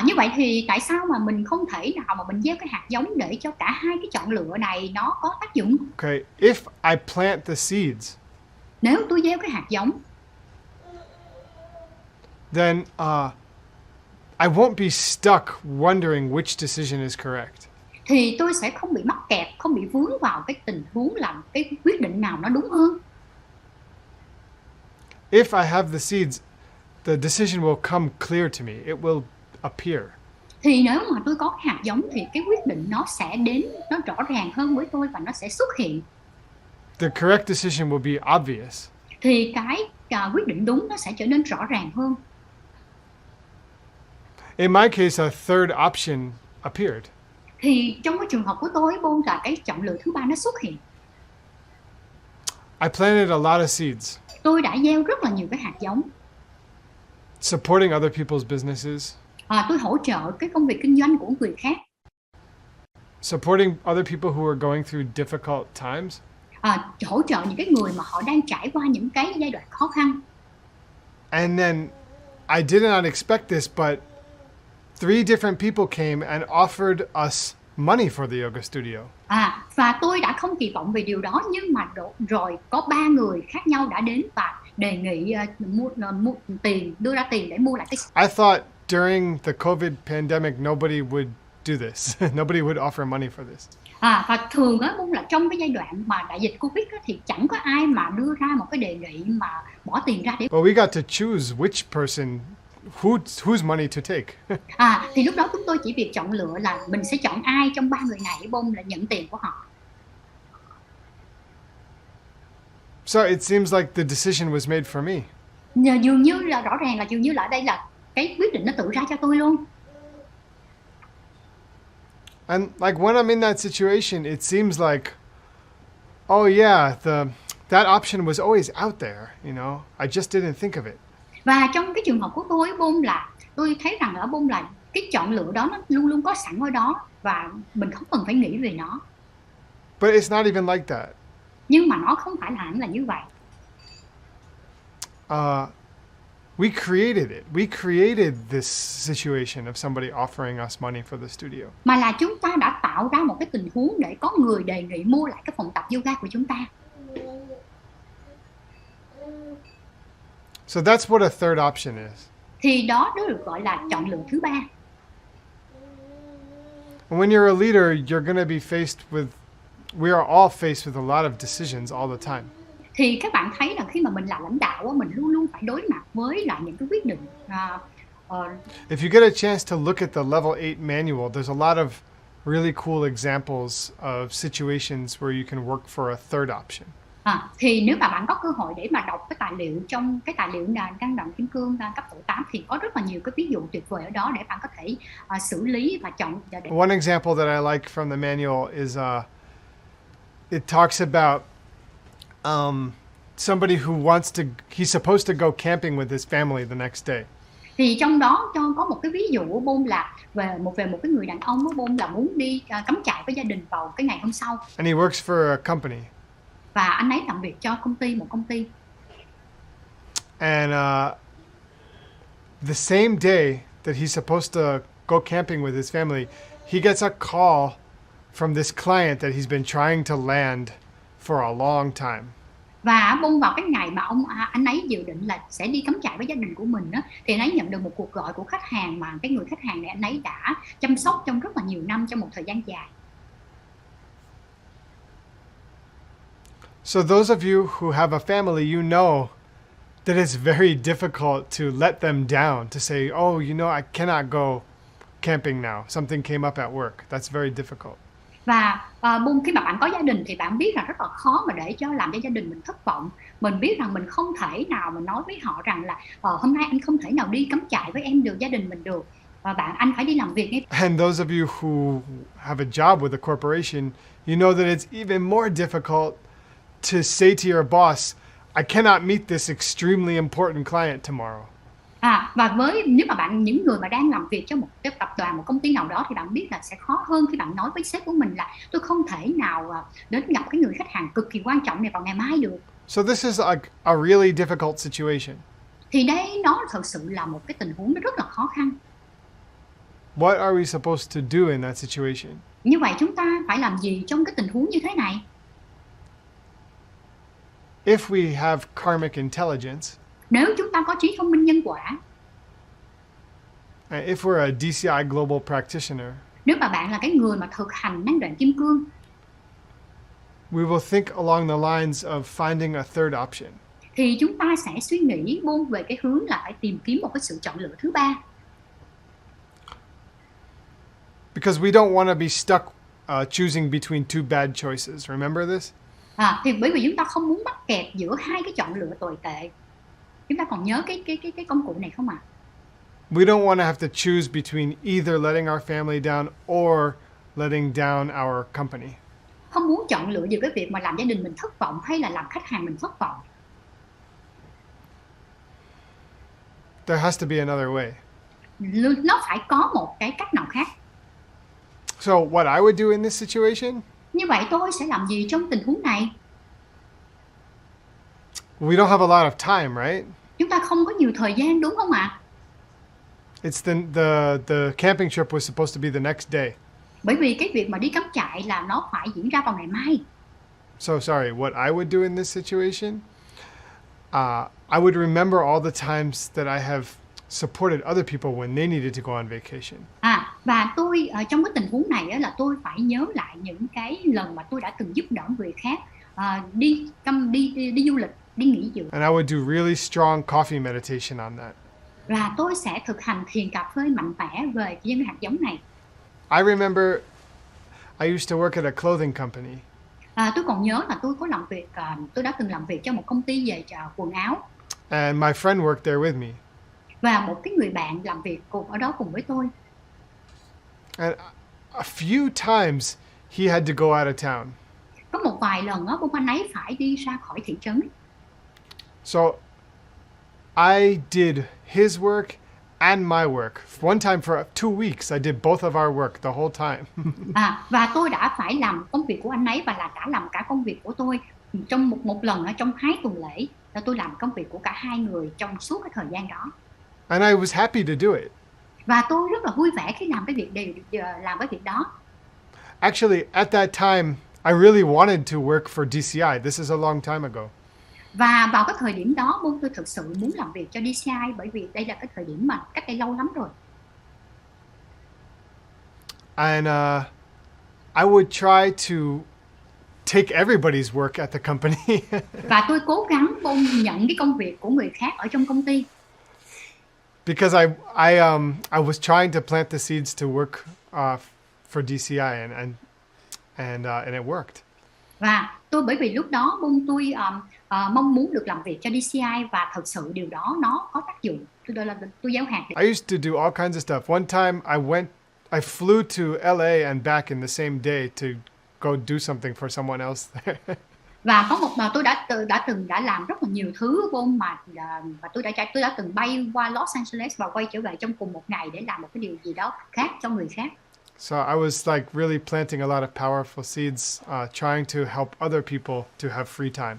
Như vậy thì tại sao mà mình không thể nào mà mình gieo cái hạt giống để cho cả hai cái chọn lựa này nó có tác dụng? Okay, if I plant the seeds, Nếu tôi gieo cái hạt giống then I won't be stuck wondering which decision is correct. thì tôi sẽ không bị mắc kẹt, không bị vướng vào cái tình huống là cái quyết định nào nó đúng hơn. If I have the seeds, the decision will come clear to me. It will appear. Thì nếu mà tôi có cái hạt giống thì cái quyết định nó sẽ đến, nó rõ ràng hơn với tôi và nó sẽ xuất hiện. The correct decision will be obvious. Thì cái quyết định đúng nó sẽ trở nên rõ ràng hơn. In my case, a third option appeared. Thì trong cái trường hợp của tôi Bôn là cái chọn lựa thứ ba nó xuất hiện. I planted a lot of seeds, Tôi đã gieo rất là nhiều cái hạt giống. supporting other people's businesses, Tôi hỗ trợ cái công việc kinh doanh của người khác. supporting other people who are going through difficult times, Hỗ trợ những cái người mà họ đang trải qua những cái giai đoạn khó khăn. and then I did not expect this, but 3 different people came and offered us money for the yoga studio. Và tôi đã không kỳ vọng về điều đó, nhưng mà rồi có 3 người khác nhau đã đến và đề nghị mua tiền, đưa ra tiền để mua lại cái. I thought during the COVID pandemic, nobody would do this. Nobody would offer money for this. Và thường á Bôn là trong cái giai đoạn mà đại dịch Covid á, thì chẳng có ai mà đưa ra một cái đề nghị mà bỏ tiền ra để. But we got to choose which person, whose money to take. Thì lúc đó chúng tôi chỉ việc chọn lựa là mình sẽ chọn ai trong 3 người này Bôn là nhận tiền của họ. So it seems like the decision was made for me. Dường như là rõ ràng là dường như là ở đây là cái quyết định nó tự ra cho tôi luôn. And like when I'm in that situation, it seems like, oh yeah, that option was always out there, you know. I just didn't think of it. Và trong cái trường hợp của tôi Bôn là tôi thấy rằng ở Bôn là cái chọn lựa đó nó luôn luôn có sẵn ở đó và mình không cần phải nghĩ về nó. But it's not even like that. Nhưng mà nó không phải hẳn là như vậy. We created it. We created this situation of somebody offering us money for the studio. Mà là chúng ta đã tạo ra một cái tình huống để có người đề nghị mua lại cái phòng tập yoga của chúng ta. So that's what a third option is. Thì đó được gọi là chọn lựa thứ ba. And when you're a leader, you're going to be we are all faced with a lot of decisions all the time. Thì các bạn thấy là khi mà mình là lãnh đạo, mình luôn luôn phải đối mặt với lại những cái quyết định. If you get a chance to look at the Level 8 manual, there's a lot of really cool examples of situations where you can work for a third option. Thì nếu mà bạn có cơ hội để mà đọc cái tài liệu trong cái tài liệu Căn Động Kim Cương cấp độ 8 thì có rất là nhiều cái ví dụ tuyệt vời ở đó để bạn có thể xử lý và chọn. One example that I like from the manual is it talks about somebody who he's supposed to go camping with his family the next day. Thì trong đó có một cái ví dụ của Bôn là về một cái người đàn ông của Bôn là muốn đi cắm trại với gia đình vào cái ngày hôm sau. And he works for a company. Và anh ấy làm việc cho một công ty. And the same day that he's supposed to go camping with his family, he gets a call from this client that he's been trying to land for a long time. Và Bôn vào cái ngày mà anh ấy dự định là sẽ đi cắm trại với gia đình của mình á, thì anh ấy nhận được một cuộc gọi của khách hàng mà cái người khách hàng này anh ấy đã chăm sóc trong rất là nhiều năm, trong một thời gian dài. So those of you who have a family, you know that it's very difficult to let them down, to say, oh, you know, I cannot go camping now. Something came up at work. That's very difficult. Và Bôn khi mà bạn có gia đình thì bạn biết là rất là khó mà để làm cho gia đình mình thất vọng. Mình biết rằng mình không thể nào mà nói với họ rằng là hôm nay anh không thể nào đi cắm trại với em được, gia đình mình được. Và anh phải đi làm việc ngay. And those of you who have a job with a corporation, you know that it's even more difficult to say to your boss, I cannot meet this extremely important client tomorrow. Và nếu mà những người mà đang làm việc cho một cái tập đoàn, một công ty nào đó thì bạn biết là sẽ khó hơn khi bạn nói với sếp của mình là tôi không thể nào đến gặp cái người khách hàng cực kỳ quan trọng này vào ngày mai được. So this is like a really difficult situation. thì đây nó thật sự là một cái tình huống nó rất là khó khăn. What are we supposed to do in that situation? Như vậy chúng ta phải làm gì trong cái tình huống như thế này? If we have karmic intelligence, Nếu chúng ta có trí thông minh nhân quả, and if we're a DCI global practitioner, nếu mà bạn là cái người mà thực hành năng đoạn kim cương, we will think along the lines of finding a third option. thì chúng ta sẽ suy nghĩ buông về cái hướng là phải tìm kiếm một cái sự chọn lựa thứ ba. Because we don't want to be stuck choosing between two bad choices. Remember this? Thì bởi vì chúng ta không muốn mắc kẹt giữa hai cái chọn lựa tồi tệ. Chúng ta còn nhớ cái công cụ này không ạ? We don't want to have to choose between either letting our family down or letting down our company. Không muốn chọn lựa giữa cái việc mà làm gia đình mình thất vọng hay là làm khách hàng mình thất vọng. There has to be another way. Nó phải có một cái cách nào khác. So what I would do in this situation, Như vậy tôi sẽ làm gì trong tình huống này? we don't have a lot of time, right? Chúng ta không có nhiều thời gian đúng không ạ? It's the camping trip was supposed to be the next day. Bởi vì cái việc mà đi cắm trại là nó phải diễn ra vào ngày mai. So sorry, what I would do in this situation, I would remember all the times that I have supported other people when they needed to go on vacation. Và tôi ở trong cái tình huống này á, là tôi phải nhớ lại những cái lần mà tôi đã từng giúp đỡ người khác đi du lịch, đi nghỉ dưỡng. And I would do really strong coffee meditation on that. Và tôi sẽ thực hành thiền cà phê mạnh mẽ về những hạt giống này. I remember I used to work at a clothing company. Tôi còn nhớ là tôi có làm việc, tôi đã từng làm việc cho một công ty về quần áo. And my friend worked there with me. Và một cái người bạn làm việc ở đó cùng với tôi. And a few times he had to go out of town. Có một vài lần đó, anh ấy phải đi ra khỏi thị trấn. So I did his work and my work. One time for 2 weeks, I did both of our work the whole time. Và tôi đã phải làm công việc của anh ấy và là cả làm cả công việc của tôi trong một lần ở trong 2 tuần lễ. Là tôi làm công việc của cả hai người trong suốt cái thời gian đó. And I was happy to do it. Và tôi rất là vui vẻ khi làm cái việc đó. Actually, at that time, I really wanted to work for DCI. This is a long time ago. Và vào cái thời điểm đó, tôi thực sự muốn làm việc cho DCI bởi vì đây là cái thời điểm mà cách đây lâu lắm rồi. And I would try to take everybody's work at the company. Và tôi cố gắng nhận cái công việc của người khác ở trong công ty. Because I was trying to plant the seeds to work for DCI and it worked. Và bởi vì lúc đó tôi mong muốn được làm việc cho DCI và thật sự điều đó nó có tác dụng. Tôi gieo hạt. I used to do all kinds of stuff. One time I flew to LA and back in the same day to go do something for someone else there. Và có một tôi đã làm rất là nhiều thứ và tôi đã từng bay qua Los Angeles và quay trở về trong cùng một ngày để làm một cái điều gì đó khác cho người khác. So I was like really planting a lot of powerful seeds, trying to help other people to have free time.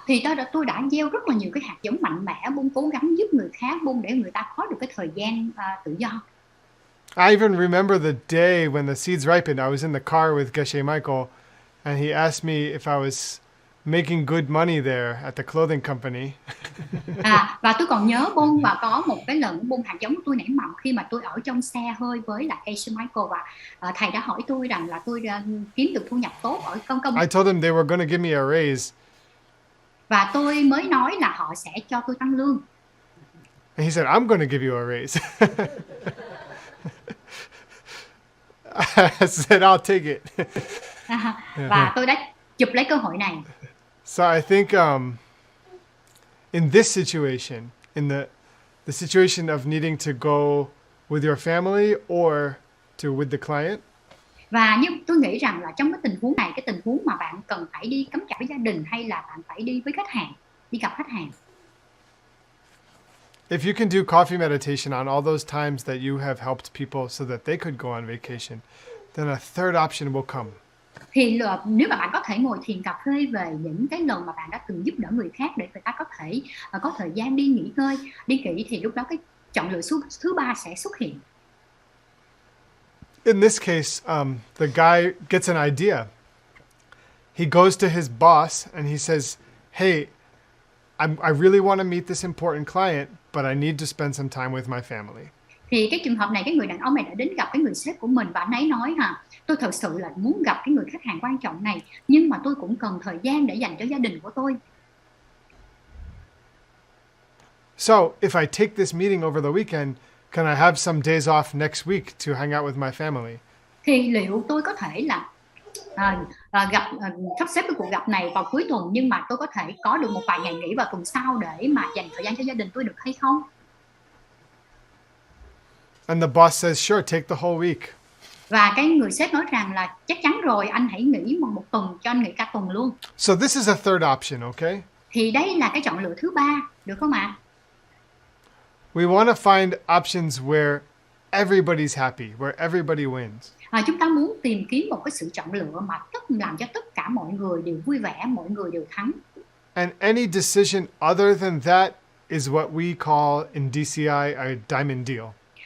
Thì tôi đã gieo rất là nhiều cái hạt giống mạnh mẽ, cố gắng giúp người khác, để người ta có được cái thời gian tự do. I even remember the day when the seeds ripened. I was in the car with Geshe Michael, and he asked me if I was making good money there at the clothing company. Và tôi còn nhớ và có một cái lần hạt giống của tôi nảy mầm khi mà tôi ở trong xe hơi với lại Geshe Michael và thầy đã hỏi tôi rằng là tôi kiếm được thu nhập tốt ở công. I told them they were going to give me a raise. Và tôi mới nói là họ sẽ cho tôi tăng lương. And he said, I'm going to give you a raise. I said, I'll take it. Và tôi đã chụp lấy cơ hội này. So I think in this situation, in the situation of needing to go with your family or with the client, và như tôi nghĩ rằng là trong cái tình huống này, cái tình huống mà bạn cần phải đi cắm trại với gia đình hay là bạn phải đi với khách hàng, đi gặp khách hàng. If you can do coffee meditation on all those times that you have helped people so that they could go on vacation, then a third option will come. Thì nếu mà bạn có thể ngồi thiền cà phê về những cái lần mà bạn đã từng giúp đỡ người khác để người ta có thể có thời gian đi nghỉ ngơi, đi nghỉ, thì lúc đó cái chọn lựa thứ ba sẽ xuất hiện. In this case, the guy gets an idea. He goes to his boss and he says, "Hey, I really want to meet this important client, but I need to spend some time with my family." Thì cái trường hợp này, cái người đàn ông này đã đến gặp cái người sếp của mình và anh ấy nói tôi thật sự là muốn gặp cái người khách hàng quan trọng này, nhưng mà tôi cũng cần thời gian để dành cho gia đình của tôi. So, if I take this meeting over the weekend, can I have some days off next week to hang out with my family? Thì liệu tôi có thể là sắp xếp cái cuộc gặp này vào cuối tuần, nhưng mà tôi có thể có được một vài ngày nghỉ vào tuần sau để mà dành thời gian cho gia đình tôi được hay không? And the boss says, "Sure, take the whole week." Và cái người sếp nói rằng là chắc chắn rồi, anh hãy nghỉ một tuần, cho anh nghỉ cả tuần luôn. So this is a third option, okay? Thì đây là cái chọn lựa thứ ba, được không ạ? We want to find options where everybody's happy, where everybody wins. Chúng ta muốn tìm kiếm một cái sự chọn lựa mà làm cho tất cả mọi người đều vui vẻ, mọi người đều thắng. And any decision other than that is what we call in DCI a diamond deal.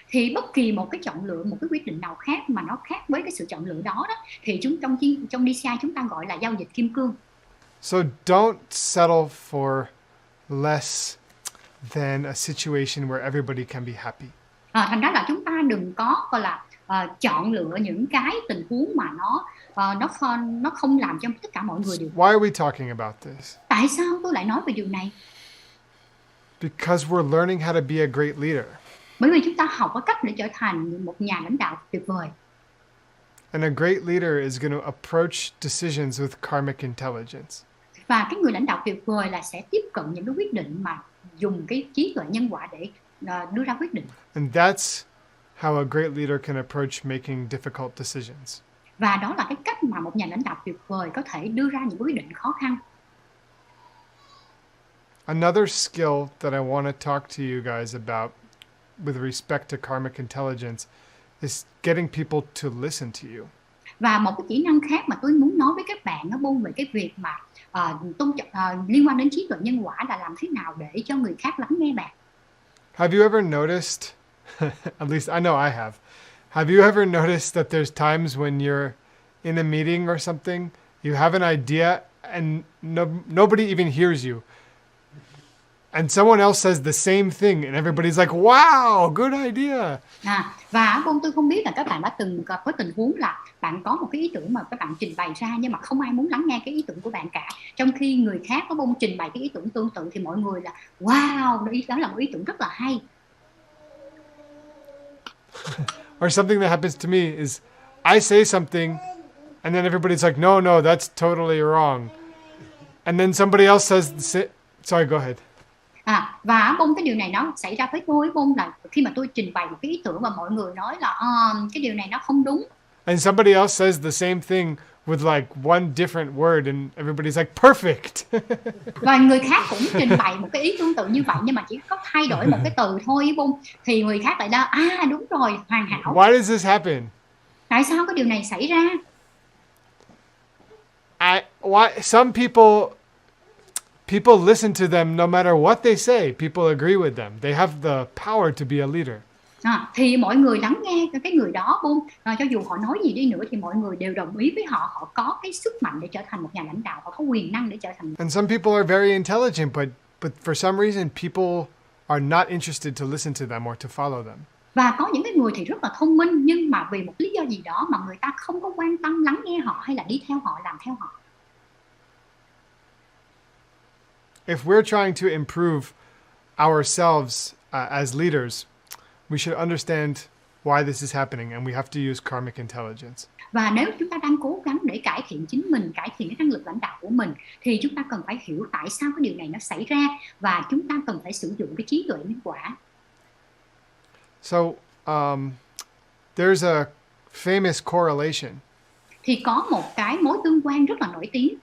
Thì bất kỳ một cái chọn lựa, một cái quyết định nào khác mà nó khác với cái sự chọn lựa đó thì trong DCI chúng ta gọi là giao dịch kim cương. So don't settle for less than a situation where everybody can be happy. Thành ra là chúng ta đừng có gọi là chọn lựa những cái tình huống mà nó không làm cho tất cả mọi người đều. Why are we talking about this? Tại sao tôi lại nói về điều này? Because we're learning how to be a great leader. Bởi vì chúng ta học cái cách để trở thành một nhà lãnh đạo tuyệt vời. And a great leader is going to approach decisions with karmic intelligence. Và cái người lãnh đạo tuyệt vời là sẽ tiếp cận những cái quyết định mà dùng cái trí tuệ nhân quả để đưa ra quyết định. And that's how a great leader can approach making difficult decisions. Và đó là cái cách mà một nhà lãnh đạo tuyệt vời có thể đưa ra những quyết định khó khăn. Another skill that I want to talk to you guys about with respect to karmic intelligence is getting people to listen to you. Và một cái kỹ năng khác mà tôi muốn nói với các bạn nó buông về cái việc mà liên quan đến trí tuệ nhân quả là làm thế nào để cho người khác lắng nghe bạn. Have you ever noticed, at least I know I have you ever noticed that there's times when you're in a meeting or something, you have an idea and nobody even hears you. And someone else says the same thing and everybody's like, wow, good idea. Và tôi không biết là các bạn đã từng có tình huống là bạn có một cái ý tưởng mà các bạn trình bày ra nhưng mà không ai muốn lắng nghe cái ý tưởng của bạn cả. Trong khi người khác có trình bày cái ý tưởng tương tự thì mọi người là wow, đó là một ý tưởng rất là hay. Or something that happens to me is I say something and then everybody's like, no, that's totally wrong. And then somebody else says, sorry, go ahead. Và cái điều này nó xảy ra với tôi là khi mà tôi trình bày một cái ý tưởng và mọi người nói là cái điều này nó không đúng. And somebody else says the same thing with like one different word and everybody's like perfect. Và người khác cũng trình bày một cái ý tương tự như vậy nhưng mà chỉ có thay đổi một cái từ thôi thì người khác lại là đúng rồi, hoàn hảo. Why does this happen? Tại sao cái điều này xảy ra? Some people listen to them no matter what they say. People agree with them. They have the power to be a leader. Thì mọi người lắng nghe cái người đó cho dù họ nói gì đi nữa thì mọi người đều đồng ý với họ. Họ có cái sức mạnh để trở thành một nhà lãnh đạo. Họ có quyền năng để trở thành. And some people are very intelligent, but for some reason people are not interested to listen to them or to follow them. Và có những cái người thì rất là thông minh nhưng mà vì một lý do gì đó mà người ta không có quan tâm lắng nghe họ hay là đi theo họ, làm theo họ. If we're trying to improve ourselves as leaders, we should understand why this is happening and we have to use karmic intelligence. Và nếu chúng ta đang cố gắng để cải thiện chính mình, cải thiện cái năng lực lãnh đạo của mình thì chúng ta cần phải hiểu tại sao cái điều này nó xảy ra và chúng ta cần phải sử dụng cái trí tuệ nhân quả. So, there's a famous correlation. Thì có một cái mối tương quan rất là nổi tiếng.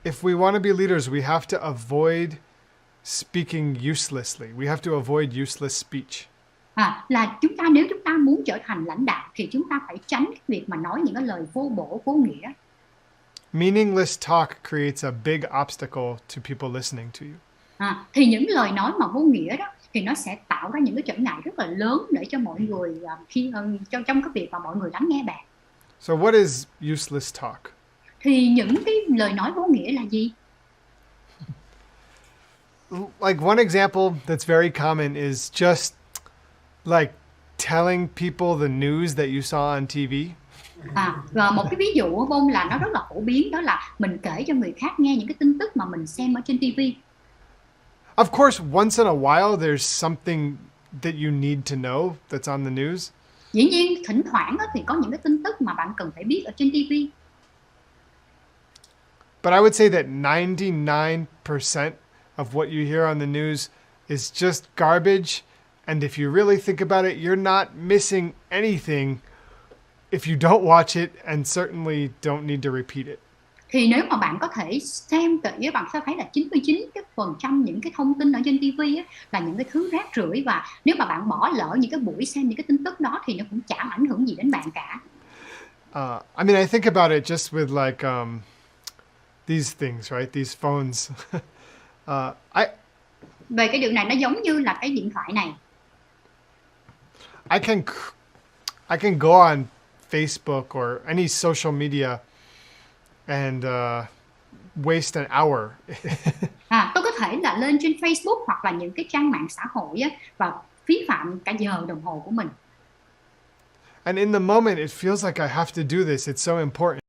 If we want to be leaders, we have to avoid speaking uselessly. We have to avoid useless speech. Là nếu chúng ta muốn trở thành lãnh đạo thì chúng ta phải tránh cái việc mà nói những cái lời vô bổ vô nghĩa. Meaningless talk creates a big obstacle to people listening to you. Thì những lời nói mà vô nghĩa đó thì nó sẽ tạo ra những cái trở ngại rất là lớn để cho mọi người trong cái việc mà mọi người lắng nghe bạn. So what is useless talk? Thì những cái lời nói vô nghĩa là gì? Like one example that's very common is just like telling people the news that you saw on TV. Và một cái ví dụ của Bông là nó rất là phổ biến, đó là mình kể cho người khác nghe những cái tin tức mà mình xem ở trên TV. Of course, once in a while there's something that you need to know that's on the news. Dĩ nhiên thỉnh thoảng thì có những cái tin tức mà bạn cần phải biết ở trên TV. But I would say that 99% of what you hear on the news is just garbage. And if you really think about it, you're not missing anything if you don't watch it, and certainly don't need to repeat it. Thì nếu mà bạn có thể xem kỹ, bạn sẽ thấy là 99% những cái thông tin ở trên TV là những cái thứ rác rưởi, và nếu mà bạn bỏ lỡ những cái buổi xem những cái tin tức đó thì nó cũng chẳng ảnh hưởng gì đến bạn cả. I mean, I think about it just with like these things, right? These phones. Về cái điều này nó giống như là cái điện thoại này. I can go on Facebook or any social media and waste an hour. Tôi có thể là lên trên Facebook hoặc là những cái trang mạng xã hội và phí phạm cả giờ đồng hồ của mình. And in the moment, it feels like I have to do this. It's so important.